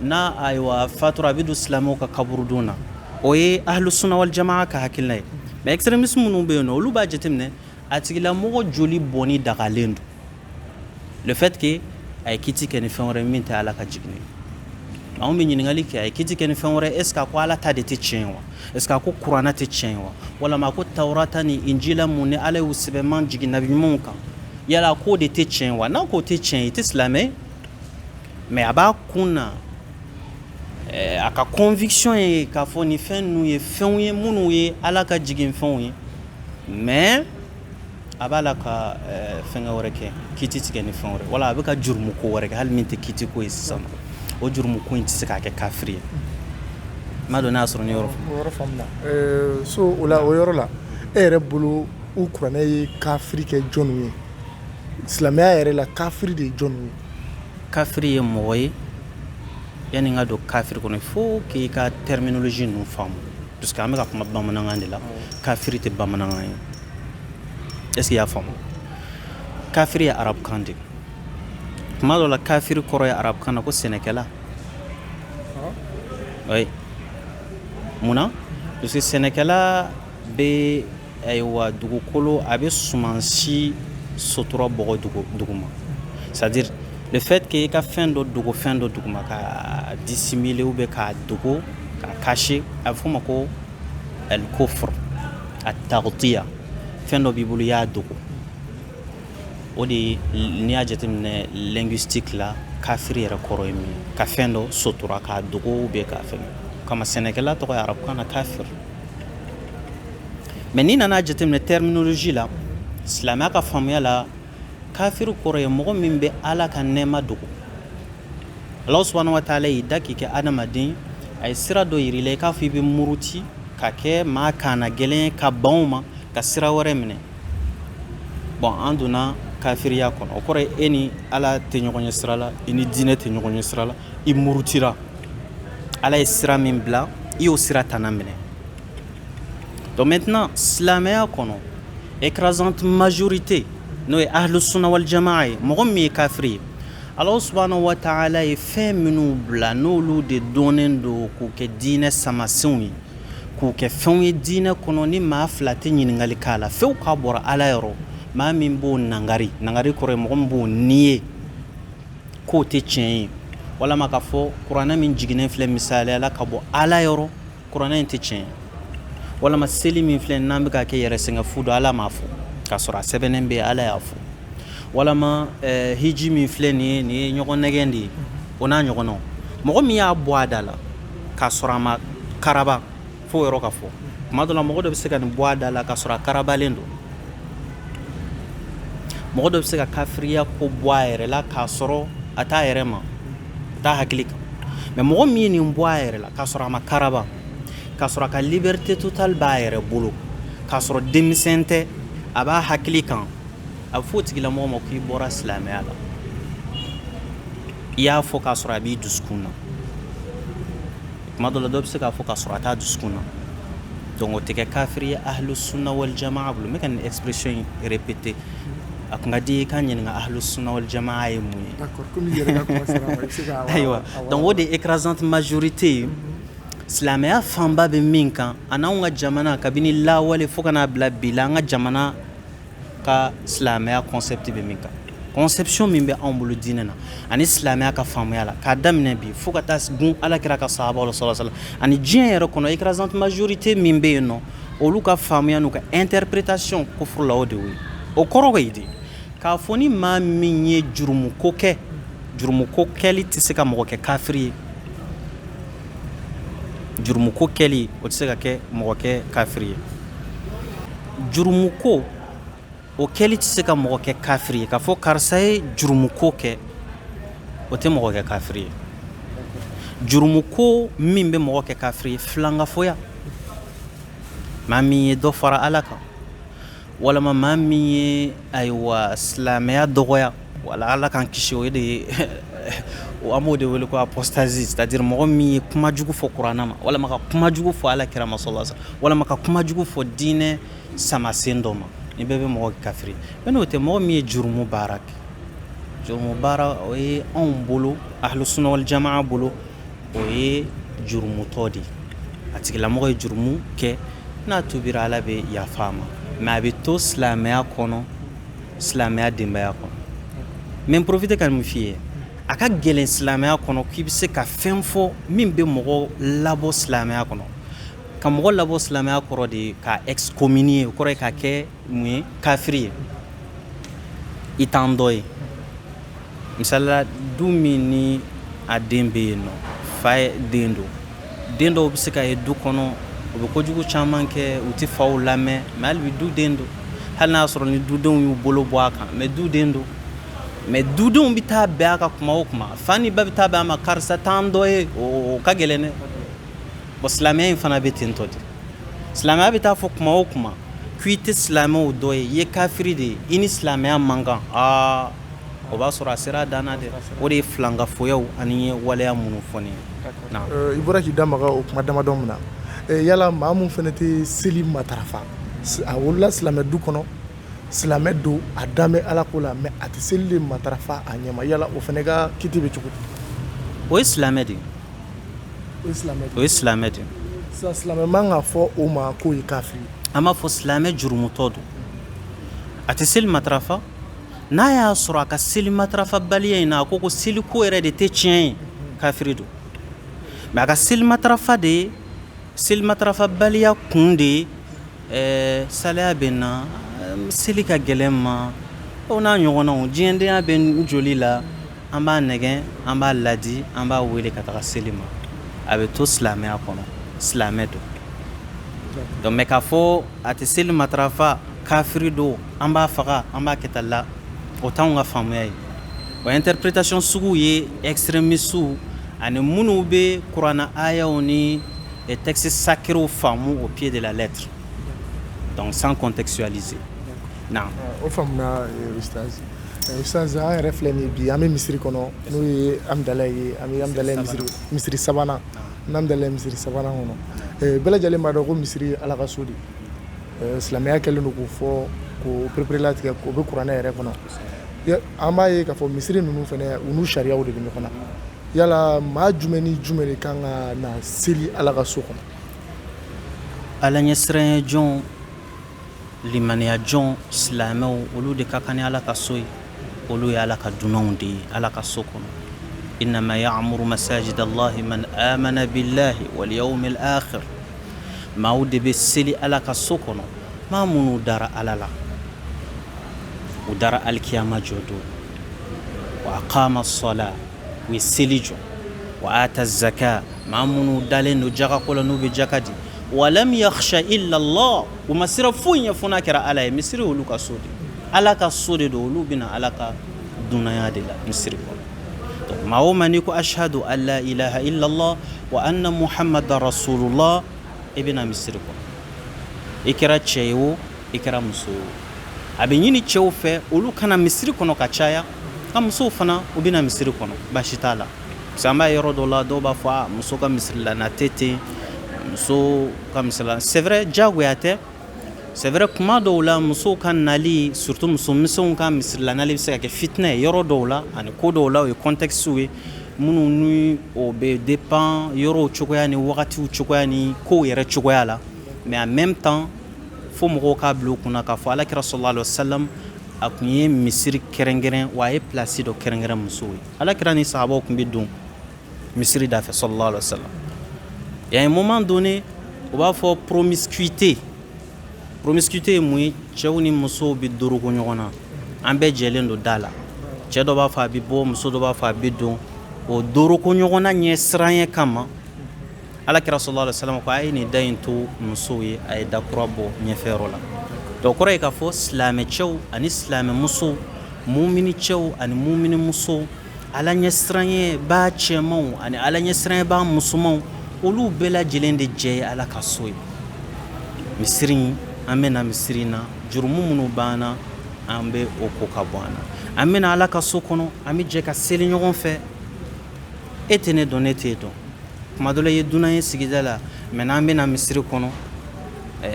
n'a ayiwa fatura a bɛ don silamɛw ka kaburudon na o ye ahlussunna wal jamaa ka hakilina ye mais extrémistes minnu bɛ yen nɔ olu b'a jateminɛ a tigilamɔgɔ joli bɔnni dagalen don le fait que a ye kiiti kɛ ni fɛn wɛrɛ min tɛ ala ka jigin ye anw bɛ ɲininkali kɛ a ye kiiti kɛ ni fɛn wɛrɛ est ce que a ko ala ta de tɛ tiɲɛ ye wa est ce que a ko kuranna tɛ tiɲɛ ye wa walama a ko tawurata ni injila mun ni ala y'u sɛbɛnman jigin nabi ɲumanw kan yala a k'o de tɛ tiɲɛ ye wa n'a k'o tɛ tiɲɛ ye i tɛ silamɛ ye mais a b'a kun na a ka conviction ye k'a fɔ nin fɛn ninnu ye fɛnw ye minnu ye ala ka jigin fɛnw ye mais a b'a la ka fɛngɛ wɛrɛ kɛ kiiti tigɛ ni fɛn wɛrɛ wala a bɛ ka jurumu ko wɛrɛ kɛ hali min tɛ kiiti ko ye sisan o jurumu ko in tɛ se k'a kɛ kafiri ye n m'a dɔn n'a y'a sɔrɔ ni yɔrɔ faamuna so o la o yɔrɔ la e yɛrɛ bolo u kuranɛ ye kafiri kɛ jɔnw ye silamɛya yɛrɛ la kafiri de ye jɔnw ye kafiri ye mɔgɔ ye yanni n ka don kafiri kɔnɔ fo k'i ka terminologie ninnu faamu parce que an bɛ ka kuma bamanankan de la kafiri tɛ bamanankan ye est ce que i y'a faamu kafiri ye arabukan de tuma dɔ la kafiri kɔrɔ ye arabukan na ko sɛnɛkɛla oui munna parce que sɛnɛkɛla bɛ ayiwa dugukolo a bɛ sumansi sotura bɔgɔ duguma c'est à dire le fait que i ka fɛn dɔ dogo fɛn dɔ duguma ka dissimuler ou bien k'a dogo k'a cacher a bɛ fɔ o ma ko al-kufr at-taghtiya fɛn dɔ b'i bolo i y'a dogo o de n'i y'a jateminɛ linguistique la kafiri yɛrɛ kɔrɔ ye min ye ka fɛn dɔ sotura k'a dogo ou bien k'a fɛn kama sɛnɛkɛla tɔgɔ ye arabukan na kafir mais n'i nana jateminɛ terminologie la silamɛya ka faamuya la kafiri kɔrɔ ye mɔgɔ min bɛ ala ka nɛɛma dogo ala subhanahu wa ta'ala y'i da k'i kɛ adamaden a ye sira dɔ yir'i la i k'a fɔ i bɛ muruti ka kɛ maa kaana gɛlɛn ka ban o ma ka sira wɛrɛ minɛ bon an donna kafiriya kɔnɔ o kɔrɔ ye e ni ala tɛ ɲɔgɔn ye sira la i ni diinɛ tɛ ɲɔgɔn ye sira la i murutira ala ye sira min bila i y'o sira tana minɛ donc maintenant silamɛya kɔnɔ écrasante majorité n'o ye ahlussunna wal jamaa ye mɔgɔ min ye kafiri ye ala subhanahu wa ta'ala ye fɛn minnu bila n'olu de dɔnnen don k'u kɛ diinɛ samasenw ye k'u kɛ fɛnw ye diinɛ kɔnɔ ni maa fila tɛ ɲininkali k'a la fewu k'a bɔra ala yɔrɔ maa min b'o nangari kɔrɔ ye mɔgɔ min b'o niye k'o tɛ tiɲɛ ye walama k'a fɔ kuranɛ min jiginnen filɛ misaliya la ka bɔ ala yɔrɔ kuranɛ in tɛ tiɲɛ ye walama seli min filɛ n'an bɛ ka kɛ yɛrɛsɛngɛfu don ala m'a fɔ k'a sɔrɔ a sɛbɛnnen bɛ ala y'a fɔ walama hiji min filɛ nin ye ɲɔgɔn nɛgɛn de ye o n'a ɲɔgɔnnaw mɔgɔ min y'a bɔ a da la k'a sɔrɔ a ma karaba fo yɔrɔ ka fɔ tuma dɔ la mɔgɔ dɔ bɛ se ka nin bɔ a da la k'a sɔrɔ a karabalen don mɔgɔ dɔ bɛ se ka kafiriya ko bɔ a yɛrɛ la k'a sɔrɔ a t'a yɛrɛ ma a t'a hakili kan mais mɔgɔ min ye nin bɔ a yɛrɛ la k'a sɔrɔ a ma karaba k'a sɔrɔ a ka liberté totale b'a yɛrɛ bolo k'a sɔrɔ denmisɛn tɛ a b'a hakili kan a bɛ fɔ o tigilamɔgɔ ma k'i bɔra silamɛya la i y'a fɔ k'a sɔrɔ a b'i dusukun na tuma dɔ la dɔ bɛ se k'a fɔ k'a sɔrɔ a t'a dusukun na donc o tɛ kɛ kafiri ye ahlussunna wal jamaa bolo n bɛ ka nin expression in répéter a kun ka di i ka ɲininka ahlussunna wal jamaa ye mun ye ayiwa donc o de ye écrasante majorité ye silamɛya fanba bɛ min kan a n'anw ka jamana kabini lawale fo ka n'a bila bi la an ka jamana ka silamɛya concept bɛ min kan conception min bɛ anw bolo diinɛ na ani silamɛya ka faamuya la k'a daminɛ bi fo ka taa gun alakira ka sahabaw la sallallahu alaihi wasallam ani diɲɛ yɛrɛ kɔnɔ écrasante majorité min bɛ yen nɔ olu ka faamuya n'u ka interprétation kufuru la o de y'o ye o kɔrɔ bɛ di k'a fɔ ni maa min ye jurumuko kɛ jurumuko kɛli tɛ se ka mɔgɔ kɛ kafiri ye jurumuko kɛli o tɛ se ka kɛ mɔgɔ kɛ kafiri ye jurumuko o kɛli tɛ se ka mɔgɔ kɛ kafiri ye k'a fɔ karisa ye jurumuko kɛ o tɛ mɔgɔ kɛ kafiri ye jurumuko min bɛ mɔgɔ kɛ kafiri ye filankafoya maa min ye dɔ fara ala kan walama maa min ye ayiwa silamɛya dɔgɔya wala ala k'an kisi o de ye an b'o de wele ko apostasie, c'est-à-dire mɔgɔ min ye kuma jugu fɔ kuranna ma walama ka kuma jugu fɔ alakira ma sallallahu alaihi wasallam walama ka kuma jugu fɔ diinɛ samasen dɔ ma, ni bɛɛ bɛ mɔgɔ kafiri. Mais n'o tɛ mɔgɔ min ye jurumu baara kɛ, jurumu baara o ye anw bolo ahlu sunna wal jamaa bolo o ye jurumutɔ de ye. A tigilamɔgɔ ye jurumu kɛ n'a tubira ala bɛ yafa a ma, mais a bɛ to silamɛya kɔnɔ, silamɛya denbaya kɔnɔ. Mais n profite ka mun f'i ye, a ka gɛlɛn silamɛya kɔnɔ k'i bɛ se ka fɛn fɔ min bɛ mɔgɔ labɔ silamɛya kɔnɔ. Ka mɔgɔ labɔ silamɛya kɔrɔ de ye ka excommunier, o kɔrɔ ye ka kɛ mun ye, kafiri ye, i t'an dɔ ye. Misalila du min ni a den bɛ yen nɔ, fa ye den don, den dɔw bɛ se ka ye du kɔnɔ u bɛ kojugu caman kɛ u tɛ faw lamɛn, mais hali bi duden don, hali n'a y'a sɔrɔ ni dudenw y'u bolo bɔ a kan, mais duden don. Mais dudenw bɛ taa bɛn a ka kuma o kuma, fa ni ba bɛ taa bɛn a ma karisa t'an dɔ ye, o ka gɛlɛn dɛ. Bon silamɛya in fana bɛ ten tɔ de, silamɛya bɛ taa fɔ kuma o kuma k'i tɛ silamɛw dɔ ye, i ye kafiri de ye, i ni silamɛya man kan, o b'a sɔrɔ a sera a danna de. O de ye filankafoyaw ani ye waleya minnu fɔ nin ye. I bɔra k'i da maga o kuma damadɔ min na, yala maa mun fana tɛ seli matarafa, a wolola silamɛ du kɔnɔ, silamɛ don a dan bɛ ala ko la, mais a tɛ seli de matarafa a ɲɛma, yala o fana ka kiti bɛ cogo di? O ye silamɛ de ye. O ye silamɛ de ye. Sisan silamɛ man ka fɔ o ma k'o ye kafiri. An b'a fɔ silamɛ jurumutɔ don, a tɛ seli matarafa. N'a y'a sɔrɔ a ka seli matarafa baliya in na a ko seli ko yɛrɛ de tɛ tiɲɛ ye, kafiri don. Mais a ka seli matarafa de ye, seli matarafa baliya kun de ye, salaya bɛ n na, seli ka gɛlɛn ma, o n'a ɲɔgɔnnaw, diɲɛdenya bɛ n joli la, an b'a nɛgɛn, an b'a ladi, an b'a wele ka taga seli ma. A bɛ to silamɛya kɔnɔ, silamɛ don. Donc mais k'a fɔ a tɛ seli matarafa, kafiri don, an b'a faga, an b'a kɛ tan la, o t'anw ka faamuya ye. O interprétation sugu ye extrémistes ani minnu bɛ kuranna ayaw ni textes sacrés faamu au pied de la lettre, donc sans contextualiser. Non. O faamuna ustaz. Ustaz an yɛrɛ filɛ nin bi an bɛ misiri kɔnɔ n'o ye Amidalayi ye, an bɛ Amidalayi misiri sabanan, n'Amidalayi misiri sabanan kɔnɔ. Bɛɛ lajɛlen b'a dɔn ko misiri ye ala ka so de ye. Silamɛya kɛlen don k'o fɔ k'o perepere-latigɛ k'o bɛ kuranɛ yɛrɛ kɔnɔ. An b'a ye k'a fɔ misiri ninnu fana u n'u sariyaw de bɛ ɲɔgɔn na. Yala maa jumɛn ni jumɛn de kan ka na seli ala ka so kɔnɔ? Ala ɲɛsiranɲɛ jɔn, limaniya jɔn, silamɛw, olu de ka kan ni ala ka so ye, olu ye ala ka dunanw de ye ala ka so kɔnɔ. Innama ya'muru masajid Allahi man amana billahi wal yawmil akhir. Maaw de bɛ seli ala ka so kɔnɔ, maa minnu dara ala la, u dara alikiyama jɔ don, wa aqama as-salat, u ye seli jɔ, wa ata zaka, maa minnu dalen don jaka ko la n'u bɛ jaka di, wa lam yakhsha illa Allah, u ma sira foyi ɲɛ fo n'a kɛra ala ye. Misiri olu ka so de, ala ka so de don, olu bɛna ala ka dunanya de la misiri kɔnɔ. Donc maa o maa n'i ko ashhadu an la ilaha illa Allah wa anna muhammadan rasulullah, i bɛna misiri kɔnɔ. I kɛra cɛ ye o, i kɛra muso ye o. A bɛ ɲini cɛw fɛ olu kana misiri kɔnɔ ka caya, ka musow fana u bɛna misiri kɔnɔ, baasi t'a la. Parce que an b'a yɔrɔ dɔw la dɔw b'a fɔ muso ka misiri la na tɛ ten, muso ka misiri la, c'est vrai diyagoya tɛ, c'est vrai kuma dɔw la musow ka nali, surtout musomisɛnw ka misiri la nali bɛ se ka kɛ fitinɛ ye yɔrɔ dɔw la ani ko dɔw la, o ye contexte ye minnu ni o bɛ dépend yɔrɔw cogoya ni wagatiw cogoya ni kow yɛrɛ cogoya la. Mais en même temps fo mɔgɔw k'a bila u kunna k'a fɔ alakira sallallahu alaihi wa sallam a tun ye misiri kɛrɛnkɛrɛn, wa a ye place dɔ kɛrɛnkɛrɛn musow ye. Alakira ni sahabaw tun bɛ don misiri da fɛ sallallahu alaihi wa sallam. Et à un moment donné o b'a fɔ promiscuité. Promiscuité ye mun ye? Cɛw ni musow bɛ dorogo ɲɔgɔn na, an bɛɛ jɛlen don da la, cɛ dɔ b'a fɔ a bɛ bɔ, muso dɔ b'a fɔ a bɛ don, o dorogo ɲɔgɔn na ɲɛ siranɲɛ kama alakira sallallahu alaihi wa sallam ko a ye nin da in to musow ye, a ye da kura bɔ ɲɛfɛyɔrɔ la. Donc kɔrɔ ye k'a fɔ silamɛ cɛw ani silamɛ musow, mumini cɛw ani mumini musow, ala ɲɛsiranɲɛ b'a cɛmanw ani ala ɲɛsiranɲɛ b'a musomanw, olu bɛɛ lajɛlen de jɛ ye ala ka so ye. Misiri an bɛna misiri na, jurumu minnu b'an na an bɛ o ko ka bɔ an na. An bɛna ala ka so kɔnɔ, an bɛ jɛ ka seli ɲɔgɔn fɛ, e tɛ ne dɔn ne t'e dɔn kuma dɔ la i ye dunan ye sigida la mais n'an bɛna misiri kɔnɔ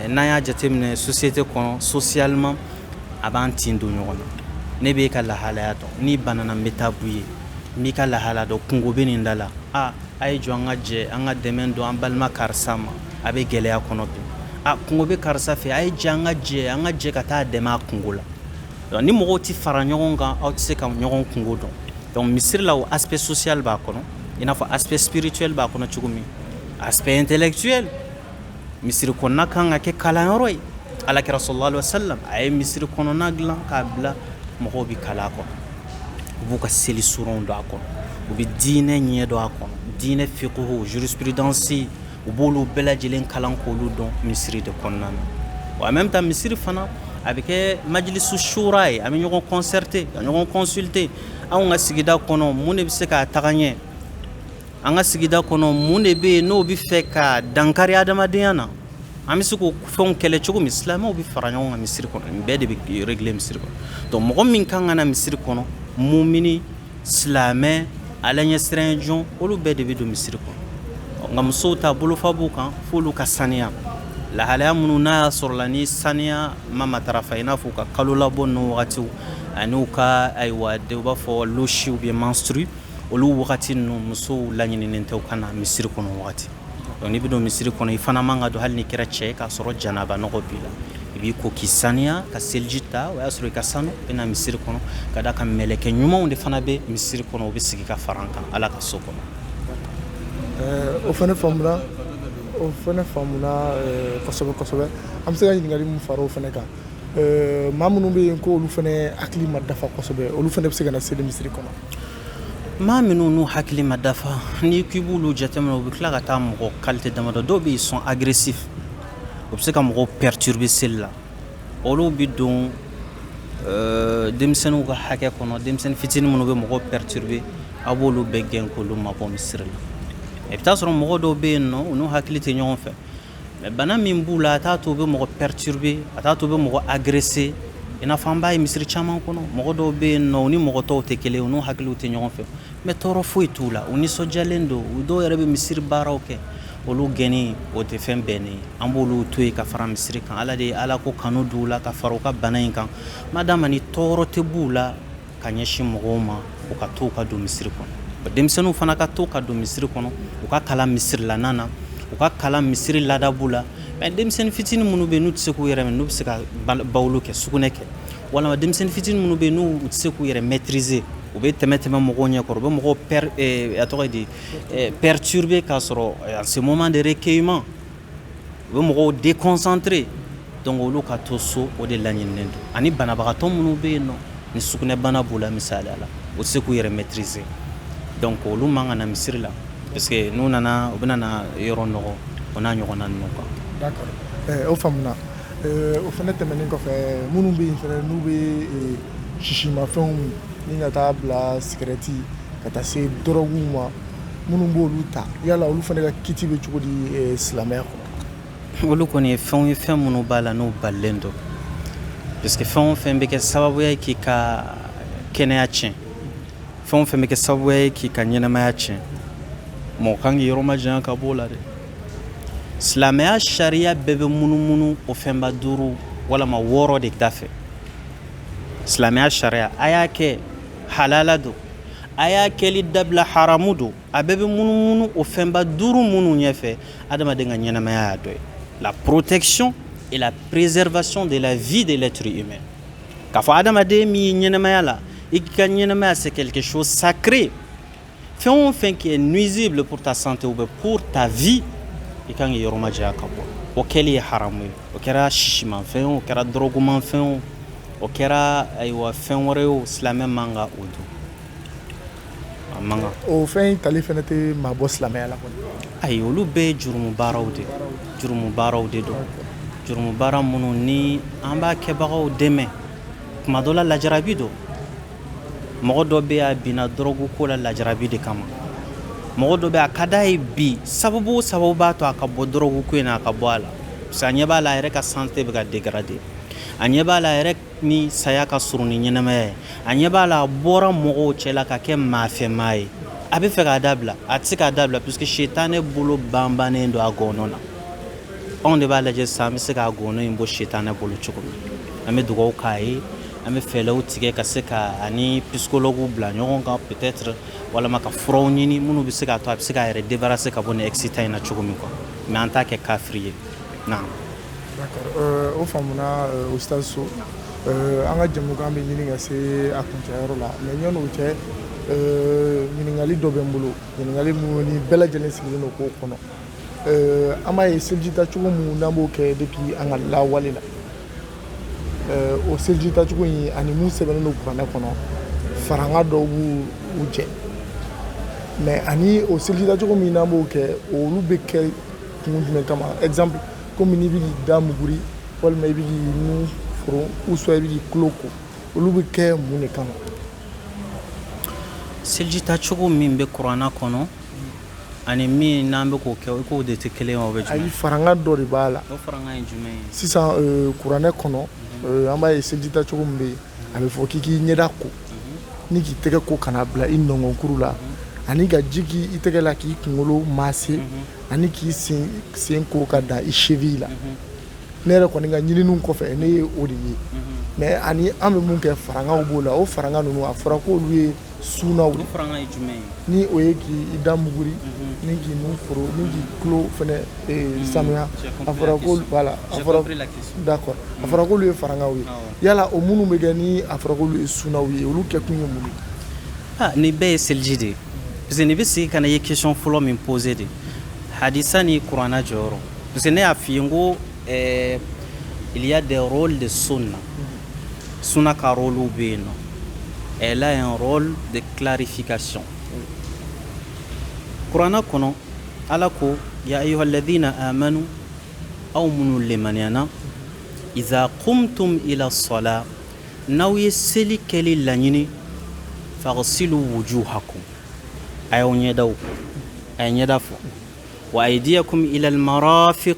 n'an y'a jateminɛ société kɔnɔ socialement a b'an tin don ɲɔgɔn na ne b'e ka lahalaya dɔn n'i banana n bɛ taa b'u ye n b'i ka lahala dɔn kungo bɛ nin da la a ye jɔ an ka jɛ an ka dɛmɛ don an balima karisa ma a bɛ gɛlɛya kɔnɔ bi kungo bɛ karisa fɛ a ye jɛ an ka jɛ ka taa dɛmɛ a kungo la donc ni mɔgɔw tɛ fara ɲɔgɔn kan aw tɛ se ka ɲɔgɔn kungo dɔn donc misiri la o aspect social b'a kɔnɔ i n'a fɔ aspect spirituel b'a kɔnɔ cogo min aspect intellectuel misiri kɔnɔna kan ka kɛ kalanyɔrɔ ye alakira sallallahu alaihi wasallam a ye misiri kɔnɔna dilan k'a bila mɔgɔw bɛ kala a kɔnɔ u b'u ka seli surɔnw don a kɔnɔ u bɛ diinɛ ɲɛ dɔn a kɔnɔ diinɛ fiqhu jurisprudence u b'olu bɛɛ lajɛlen kalan k'olu dɔn misiri de kɔnɔna na wa en même temps misiri fana a bɛ kɛ majlisu shura ye a bɛ ɲɔgɔn concerter ka ɲɔgɔn consulter anw ka sigida kɔnɔ mun de bɛ se k'a taga ɲɛ an ka sigida kɔnɔ mun de bɛ yen n'o bɛ fɛ ka dankari adamadenya na an bɛ se k'o fɛnw kɛlɛ cogo min silamɛw bɛ fara ɲɔgɔn kan misiri kɔnɔ nin bɛɛ de bɛ régler misiri kɔnɔ donc mɔgɔ min kan ka na misiri kɔnɔ mumini silamɛ ala ɲɛsiranɲɛ jɔn olu bɛɛ de bɛ don misiri kɔnɔ nka musow ta bolofa b'u kan f'olu ka saniya lahalaya minnu n'a y'a sɔrɔ la ni saniya ma matarafa i n'a fɔ u ka kalo labɔ ninnu wagatiw ani u ka ayiwa u b'a fɔ losi ou bien menstru olu wagati ninnu musow laɲininen tɛ u ka na misiri kɔnɔ wagati donc n'i bɛ don misiri kɔnɔ i fana man ka don hali ni kɛra cɛ ye k'a sɔrɔ janaba nɔgɔ b'i la i b'i ko k'i saniya ka seliji ta o y'a sɔrɔ i ka sanu i bɛ na misiri kɔnɔ ka da ka mɛlɛkɛ ɲumanw de fana bɛ misiri kɔnɔ u bɛ sigi ka fara an kan ala ka so kɔnɔ. O fana faamuna kosɛbɛ an bɛ se ka ɲininkali mun fara o fana kan maa minnu bɛ yen ko olu fana hakili ma dafa kosɛbɛ olu fana bɛ se ka na seli misiri kɔnɔ. maa minnu n'u hakili ma dafa n'i k'i b'olu jateminɛ u bɛ tila ka taa mɔgɔ qualité damadɔ dɔw bɛ yen sont agressifs u bɛ se ka mɔgɔw perturber seli la olu bɛ don denmisɛnninw ka hakɛ kɔnɔ denmisɛnnin fitinin minnu bɛ mɔgɔw perturber a b'olu bɛɛ gɛn k'olu mabɔ misiri la i bɛ taa sɔrɔ mɔgɔ dɔw bɛ yen nɔ u n'u hakili tɛ ɲɔgɔn fɛ mais bana min b'u la a t'a to u bɛ mɔgɔ perturber a t'a to u bɛ mɔgɔ agresser i n'a fɔ an b'a ye misiri caman kɔnɔ mɔgɔ dɔw bɛ yen nɔ u ni mɔgɔ tɔw tɛ kelen u n'u hakiliw tɛ ɲɔgɔn fɛ mais tɔɔrɔ foyi t'u la u nisɔndiyalen don u dɔw yɛrɛ bɛ misiri baaraw kɛ olu gɛnni o tɛ fɛn bɛnnen ye an b'olu to yen ka fara misiri kan ala de ye ala ko kanu d'u la ka fara u ka bana in kan madama ni tɔɔrɔ tɛ b'u la ka ɲɛsin mɔgɔw ma u ka to ka don misiri kɔnɔ denmisɛnninw fana ka to ka don misiri kɔnɔ u ka kalan misiri lanan na u ka kalan misiri ladabu la mais denmisɛnnin fitinin minnu bɛ yen n'u tɛ se k'u yɛrɛ minɛ n'u bɛ se ka bawolo kɛ sugunɛ kɛ walima denmisɛnnin fitinin minnu bɛ yen n'u tɛ se k'u yɛrɛ maîtriser u bɛ tɛmɛ mɔgɔw ɲɛkɔrɔ u bɛ mɔgɔw perturber k'a sɔrɔ à ce moment de recueillement u bɛ mɔgɔw déconcentrer donc olu ka to so o de laɲininen don ani banabagatɔ minnu bɛ yen nɔ ni sugunɛbana b'u la misaliya la u tɛ se k'u yɛrɛ maîtriser donc olu man ka na misiri la parce que n'u nana u bɛ na yɔrɔ nɔgɔ o n'a ɲɔgɔnna ninnu quoi. D'accord o faamuna o fana tɛmɛnen kɔfɛ minnu bɛ yen fana n'u bɛ sisimafɛnw ni ka taa bila sigɛrɛti ka taa se dɔrɔguw ma minnu b'olu ta yala olu fana ka kiti bɛ cogo di silamɛya kɔnɔ. olu kɔni ye fɛnw ye fɛn minnu b'a la n'u balilen don parce que fɛn o fɛn bɛ kɛ sababuya ye k'i ka kɛnɛya tiɲɛ fɛn o fɛn bɛ kɛ sababuya ye k'i ka ɲɛnɛmaya tiɲɛ mɔgɔ kan k'i yɔrɔ majanya ka b'o la dɛ silamɛya sariya bɛɛ bɛ munumunu o fɛnba 5 walama 6 de da fɛ silamɛya sariya a y'a kɛ halala don a y'a kɛli dabila haramu don a bɛɛ bɛ munumunu o fɛnba 5 minnu ɲɛfɛ adamaden ka ɲɛnɛmaya y'a dɔ ye la protection et la préservation de la vie de l'être humain k'a fɔ adamaden min ye ɲɛnɛmaya la i ka ɲɛnɛmaya c'est quelque chose sacré fɛn o fɛn qui est nuisible pour ta santé ou pour ta vie i kan k'i yɔrɔ majanya ka bɔ o kɛli ye haramu ye o kɛra sisimafɛn o kɛra dɔrɔgumafɛn o kɛra ayiwa fɛn wɛrɛ ye o silamɛ man ka o dun a man kan o fɛn in tali fana tɛ maa bɔ silamɛya la kɔni ayi olu bɛɛ ye jurumu baaraw de don jurumu baara minnu ni an b'a kɛbagaw dɛmɛ kuma dɔ la lajarabi don mɔgɔ dɔ bɛ a binna dɔrɔgu ko la lajarabi de kama mɔgɔ dɔ bɛ a ka d'a ye bi sababu o sababu b'a to a ka bɔ dɔrɔgu ko in na a ka bɔ a la parce que a ɲɛ b'a la a yɛrɛ ka santé bɛ ka dégrader a ɲɛ b'a la a yɛrɛ ni saya ka surun ni ɲɛnɛmaya ye a ɲɛ b'a la a bɔra mɔgɔw cɛ la ka kɛ maafɛmaa ye a bɛ fɛ k'a dabila a tɛ se k'a dabila puisque shetane bolo banbannen don a gɔnɔ na anw de b'a lajɛ sisan an bɛ se k'a gɔnɔ in bɔ shetane bolo cogo min an bɛ dugawu k'a ye an bɛ fɛɛrɛw tigɛ ka se ka ani psychologue bila ɲɔgɔn kan peut-être walama ka furaw ɲini minnu bɛ se k'a to a bɛ se k'a yɛrɛ débarrasser ka bɔ nin excitant in na cogo min quoi mais an t'a kɛ kafiri ye naam. D'accord o faamuna Ustaz So an ka jɛmukan bɛ ɲini ka se a kuncɛyɔrɔ la mais ɲɔni o cɛ ɲininkali dɔ bɛ n bolo ɲininkali minnu ni bɛɛ lajɛlen sigilen don k'o kɔnɔ an b'a ye seliji tacogo minnu n'an b'o kɛ depuis an ka lawale la o seliji tacogo in ani mun sɛbɛnnen don kuranɛ kɔnɔ faranga dɔw b'u jɛ mais ani o seliji tacogo min n'an b'o kɛ olu bɛ kɛ kun jumɛn kama exemple komi n'i bɛ k'i da muguri walima i bɛ k'i nun foro ou soit i bɛ k'i tulo ko olu bɛ kɛ mun de kama. seliji tacogo min bɛ kuranɛ kɔnɔ ani min n'an bɛ k'o kɛ o k'o de tɛ kelen ye o bɛ jumɛn. ayi faranga dɔ de b'a la. o faranga ye jumɛn ye. sisan kuranɛ kɔnɔ an b'a ye seliji tacogo min bɛ yen a bɛ fɔ k'i k'i ɲɛda ko ni k'i tɛgɛ ko kana bila i nɔngɔnkuru la ani ka ji k'i tɛgɛ la k'i kunkolo maase ani k'i sen ko ka dan i cheville la ne yɛrɛ kɔni ka ɲininiw kɔfɛ ne ye o de ye mais ani an bɛ mun kɛ farangaw b'o la o faranga ninnu a fɔra k'olu ye sunaw de. o faranga ye jumɛn ye. ni o ye k'i da muguri ni k'i nun foro ni k'i tulo fɛnɛ sanuya a fɔra k'olu voilà a fɔra d'accord a fɔra k'olu ye farangaw ye yala o minnu bɛ kɛ ni a fɔra k'olu ye sunaw ye olu kɛkun ye mun ye. nin bɛɛ ye seliji de ye parce que nin bɛ sigi ka na i ye question fɔlɔ min posé de hadisa ni kuranɛ jɔyɔrɔ parce que ne y'a f'i ye n ko il y a des rôles de sunna sunna ka rôle bɛ yen nɔ elle a un rôle de clarification kuranɛ kɔnɔ ala ko ya ayyuha alladhina amanu aw minnu limaniyana iza qumtum ila sala n'aw ye seli kɛli laɲini faghsilu wujuhakum a y'aw ɲɛdaw ko a ye ɲɛda fɔ wa aydiyakum ila almarafiq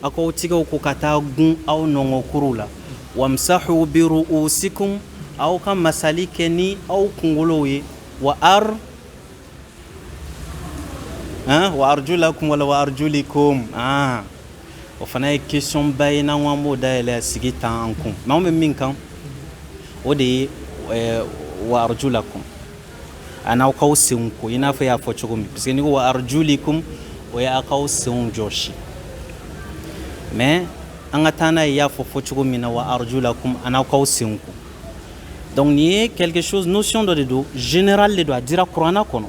a k'aw tigɛw ko ka taa gun aw nɔngɔkuru la wamsahu bi ru'usikum aw ka masali kɛ ni aw kunkolow ye wa arjulakum wala wa arjulikum o fana ye question ba ye n'an ko an b'o dayɛlɛ sigi tan an kun mais an bɛ min kan o de ye wa arjulakum a n'aw k'aw senw ko i n'a fɔ i y'a fɔ cogo min parce que n'i ko wa arjulikum o ye aw k'aw senw jɔsi mais an ka taa n'a ye i y'a fɔ cogo min na wa arjulakum a n'aw k'aw senw ko donc nin ye quelque chose notion dɔ de don général de don a dira kuranɛ kɔnɔ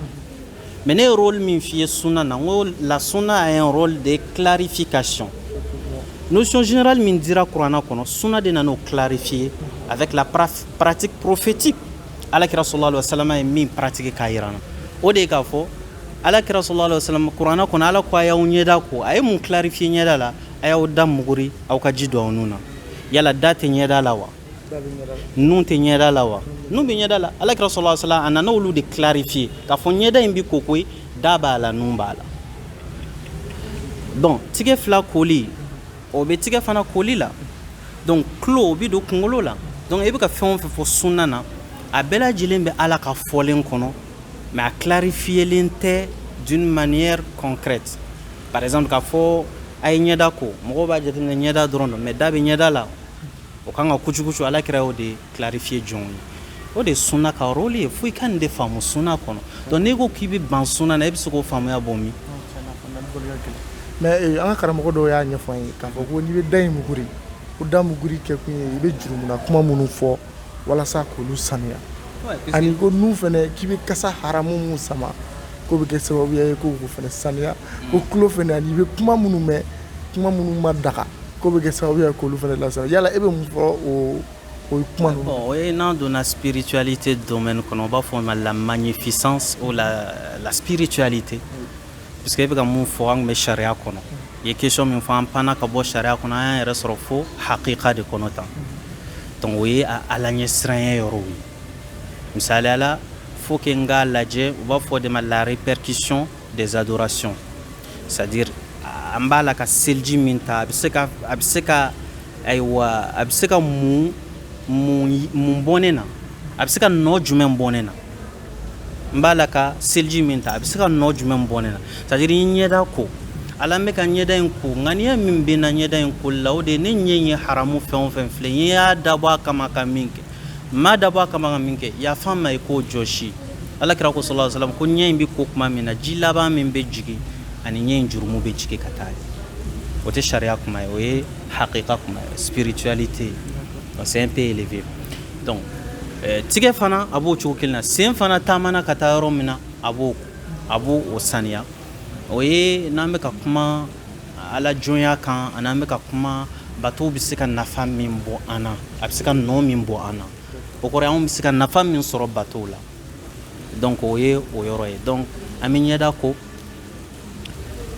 mais ne ye rôle min f'i ye sunna na n ko la sunna a un rôle de clarification notion générale min dira kuranɛ kɔnɔ sunna de nana o clarifier avec la pratique prophétique alakira sallallahu alaihi wasallam ye min pratique k'a yira n na o de ye k'a fɔ alakira sallallahu alaihi wasallam kuranɛ kɔnɔ ala ko a y'aw ɲɛda ko a ye mun clarifier ɲɛda la a y'aw da muguri aw ka ji don aw nun na yala da tɛ ɲɛda la wa nun tɛ ɲɛda la wa nun bɛ ɲɛda la alakira sallallahu alaihi wasallam a nana olu de clarifier k'a fɔ ɲɛda in bɛ ko koyi da b'a la nun b'a la donc tigɛ fila koli o bɛ tigɛ fana koli la donc tulo o bɛ don kunkolo la donc i bɛ ka fɛn o fɛn fɔ sunna na a bɛɛ lajɛlen bɛ ala ka fɔlen kɔnɔ mais a clarifielen tɛ d'une manière concrète par exemple k'a fɔ a ye ɲɛda ko mɔgɔw b'a jateminɛ ɲɛda dɔrɔn don mais da bɛ ɲɛda la o kan ka kucukucu alakira y'o de clarifier jɔnw ye o de sunna ka rôle ye fo i ka nin de faamu sunna kɔnɔ donc n'i ko k'i bɛ ban sunna na i bɛ se k'o faamuya bɔ min. mais an ka karamɔgɔ dɔw y'a ɲɛfɔ an ye k'a fɔ ko n'i bɛ da in muguri ko da muguri kɛkun ye i bɛ jurumuna kuma minnu fɔ walasa k'olu sanuya ani ko nun fɛnɛ k'i bɛ kasa haramu mun sama k'o bɛ kɛ sababuya ye k'o fɛnɛ sanuya ko tulo fɛnɛ ani i bɛ kuma minnu mɛn kuma minnu ma daga k'o bɛ kɛ sababuya ye k'olu fɛnɛ lasaniya yala e bɛ mun fɔ o kuma ninnu. bon o ye n'an donna spiritualité domaine kɔnɔ o b'a fɔ o ma la magnificence ou la spiritualité puisque e bɛ ka mun fɔ an tun bɛ sariya kɔnɔ i ye question min fɔ an panna ka bɔ sariya kɔnɔ an y'an yɛrɛ sɔrɔ fo haqiqa de kɔnɔ tan donc o ye a ala ɲɛsiranya yɔrɔw ye misaliya la faut que n k'a lajɛ u b'a fɔ de ma la répercussion des adorations c'est à dire an b'a la ka seliji min ta a bɛ se ka mun bɔ ne na a bɛ se ka nɔ jumɛn bɔ ne na mbala ka selji min ta a bɛ se ka nɔ jumɛn bɔ ne na c'est à dire i ɲɛda ko ala bɛ ka ɲɛda in ko ŋaniya min bɛ na ɲɛda in ko la o de ne ɲɛ in ye haramu fɛn o fɛn filɛ n y'a dabɔ a kama ka min kɛ n ma dabɔ a kama ka min kɛ yafa n ma i k'o jɔsi alakira ko sallallahu alaihi wasallam ko ɲɛ in bɛ ko kuma min na ji laban min bɛ jigin ani ɲɛ in jurumu bɛ jigin ka taa o tɛ sariya kuma ye o ye hakika kuma ye spiritualité c'est un peu élevé donc tigɛ fana a b'o cogo kelen na sen fana taamana ka taa yɔrɔ min na a b'o o saniya o ye n'an bɛ ka kuma ala jɔnya kan ani an bɛ ka kuma bateau bɛ se ka nafa min bɔ an na a bɛ se ka nɔ min bɔ an na o kɔrɔ anw bɛ se ka nafa min sɔrɔ bateau la donc o ye o yɔrɔ ye donc an bɛ ɲɛda ko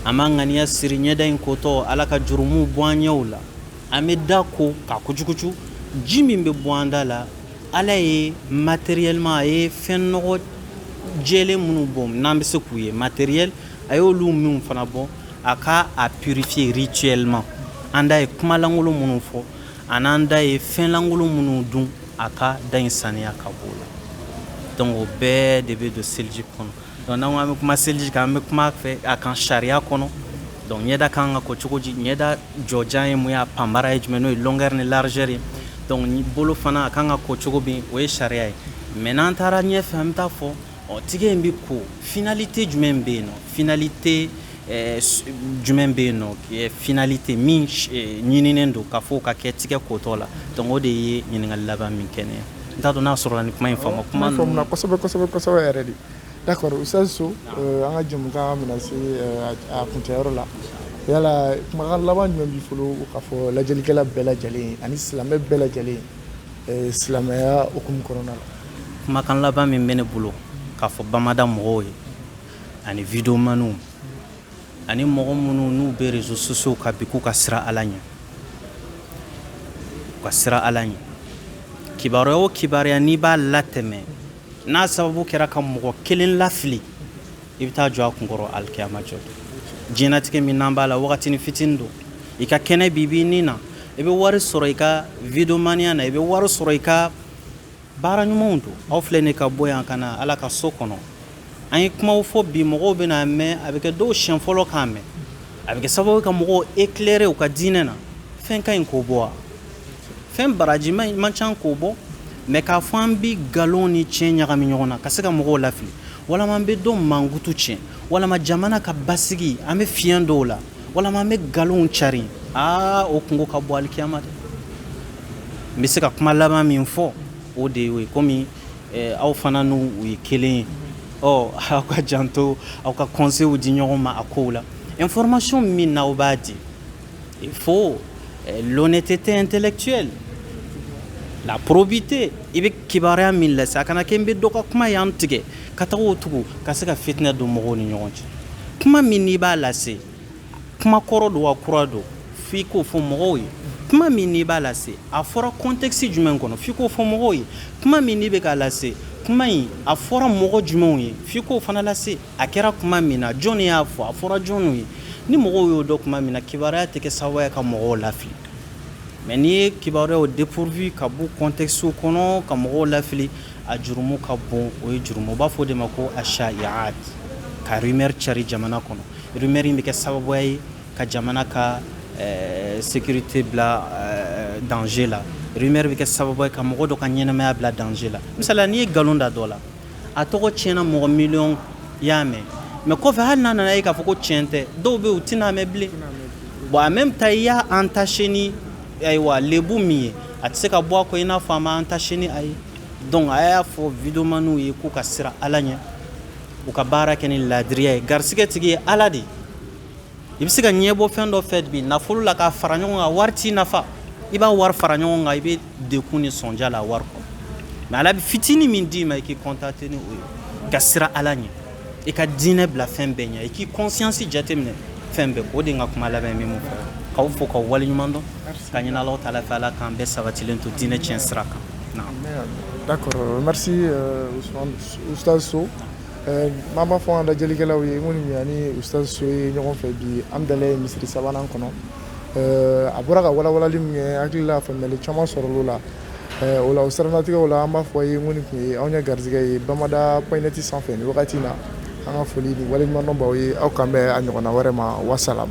an b'an ŋaniya siri ɲɛda in kotɔ ala ka jurumu bɔ an ɲɛw la an bɛ da ko ka kucukucu ji min bɛ bɔ an da la ala ye matériellement a ye fɛn nɔgɔ jɛlen minnu bɔ n'an bɛ se k'u ye matériel a y'olu minnu fana bɔ a ka a purifier rituellement an da ye kumalankolon minnu fɔ ani an da ye fɛnlankolon minnu dun a ka da in saniya ka bɔ o la donc o bɛɛ de bɛ don seliji kɔnɔ donc n'an ko an bɛ kuma seliji kan an bɛ kuma fɛ a kan sariya kɔnɔ donc ɲɛda kan ka ko cogo di ɲɛda jɔjan ye mun ye a panbara ye jumɛn n'o ye longueur ni largeur ye donc bolo fana a kan ka ko cogo min o ye sariya ye mais n'an taara ɲɛfɛ an bɛ taa fɔ tigɛ in bɛ ko finalité jumɛn bɛ yen nɔ finalité jumɛn bɛ yen nɔ finalité min ɲininen don k'a fɔ ka kɛ tigɛ kotɔ la donc o de ye ɲininkali laban min kɛ ne ye n t'a dɔn n'a sɔrɔla ni kuma in faamu kuma faamuna kosɛbɛ yɛrɛ de d'accord Ustaz So an ka jɛmukan bɛna se a kuncɛyɔrɔ la yala kumakan laban jumɛn b'i bolo k'a fɔ lajɛlikɛla bɛɛ lajɛlen ani silamɛ bɛɛ lajɛlen silamɛya hukumu kɔnɔna la kumakan laban min bɛ ne bolo k'a fɔ bamada mɔgɔw ye ani videomaniw ani mɔgɔ minnu n'u bɛ réseaux sociaux kan bi k'u ka sira ala ɲɛ u ka sira ala ɲɛ kibaruya o kibaruya n'i b'a latɛmɛ n'a sababu kɛra ka mɔgɔ kelen lafili i bɛ taa jɔ a kunkɔrɔ alikiyama jɔ diɲɛnatigɛ min n'an b'a la wagatini fitinin don i ka kɛnɛ bi b'i nin na i bɛ wari sɔrɔ i ka videomaniya na i bɛ wari sɔrɔ i ka baara ɲumanw don aw filɛ nin ka bɔ yan ka na ala ka so kɔnɔ an ye kumaw fɔ bi mɔgɔw bɛ na mɛn a bɛ kɛ dɔw siɲɛ fɔlɔ k'a mɛn a bɛ kɛ sababu ka mɔgɔw éclairer u ka diinɛ na fɛn ka ɲi k'o bɔ wa fɛn baraji man ca k'o bɔ mais k'a fɔ an bɛ nkalon ni tiɲɛ ɲagami ɲɔgɔn na ka se ka mɔgɔw lafili walama an bɛ dɔ mankutu tiɲɛ walama jamana ka basigi an bɛ fiɲɛ dɔw la walama an bɛ nkalonw cari o kungo ka bɔ alikiyama dɛ n bɛ se ka kuma laban min fɔ o de ye komi aw fana n'u ye kelen ye aw ka janto aw ka conseils di ɲɔgɔn ma a kow la information min n'aw b'a di il faut l'honnêteté intellectuelle la probité i bɛ kibaruya min lase a kana kɛ n bɛ dɔ ka kuma y'an tigɛ ka taga o tugu ka se ka fitinɛ don mɔgɔw ni ɲɔgɔn cɛ kuma min n'i b'a lase kuma kɔrɔ don wa kura don f'i k'o fɔ mɔgɔw ye kuma min n'i b'a lase a fɔra contexte jumɛn kɔnɔ f'i k'o fɔ mɔgɔw ye kuma min n'i bɛ k'a lase kuma in a fɔra mɔgɔ jumɛnw ye f'i k'o fana lase a kɛra kuma min na jɔn y'a fɔ a fɔra jɔnw ye ni mɔgɔw y'o dɔn kuma min na kibaruya tɛ kɛ sababu ye ka mɔgɔw lafili mais n'i ye kibaruyaw dépourvu ka bɔ contexte kɔnɔ ka mɔgɔw lafili a jurumu ka bon o ye jurumu u b'a fɔ o de ma ko ashai'at ka rumeur cari jamana kɔnɔ rumeur in bɛ kɛ sababu ye ka jamana ka sécurité bila danger la rumeur bɛ kɛ sababu ye ka mɔgɔ dɔ ka ɲɛnamaya bila danger la misaliya n'i ye nkalon da dɔ la a tɔgɔ tiɲɛna mɔgɔ miliyɔn y'a mɛn mais kɔfɛ hali n'a nana ye k'a fɔ ko tiɲɛ tɛ dɔw bɛ yen u tɛna mɛn bilen bon en même temps i y'a entaché ni ayiwa lebu min ye a tɛ se ka bɔ a kɔ i n'a fɔ a ma entaché ni a ye donc a y'a fɔ videomaniw ye k'u ka sira ala ɲɛ u ka baara kɛ ni laadiriya ye garisigɛ tigi ye ala de i bɛ se ka ɲɛbɔ fɛn dɔ fɛ bi nafolo la k'a fara ɲɔgɔn kan wari t'i nafa i b'a wari fara ɲɔgɔn kan i bɛ dekun ni sɔnja la wari kɔnɔ mais ala bɛ fitinin min d'i ma i k'i contacter ni o ye ka sira ala ɲɛ i ka diinɛ bila fɛn bɛɛ ɲɛ i k'i conscience jateminɛ fɛn bɛɛ o de n ka kuma laban ye min mun fɔ k'aw fo k'aw waleɲuman dɔn ka ɲini Alahu taala fɛ ala k'an bɛɛ sabatilen to diinɛ tiɲɛ sira kan. D'accord, merci Ustaz So. Maa b'a fɔ an lajɛlikɛlaw ye minnu ye ani Ustaz So ye ɲɔgɔn fɛ bi an dalen misiri sabanan kɔnɔ a bɔra ka walawalali min kɛ hakili la faamuyali caman sɔrɔla o la o la o siranatigɛw la an b'a fɔ ye ŋoni tun ye anw ɲɛ garizigɛ ye bamada pɔyinɛti sanfɛ ni wagati na an ka foli ni waleɲumandɔn b'aw ye aw kan bɛ a ɲɔgɔnna wɛrɛ ma wasalam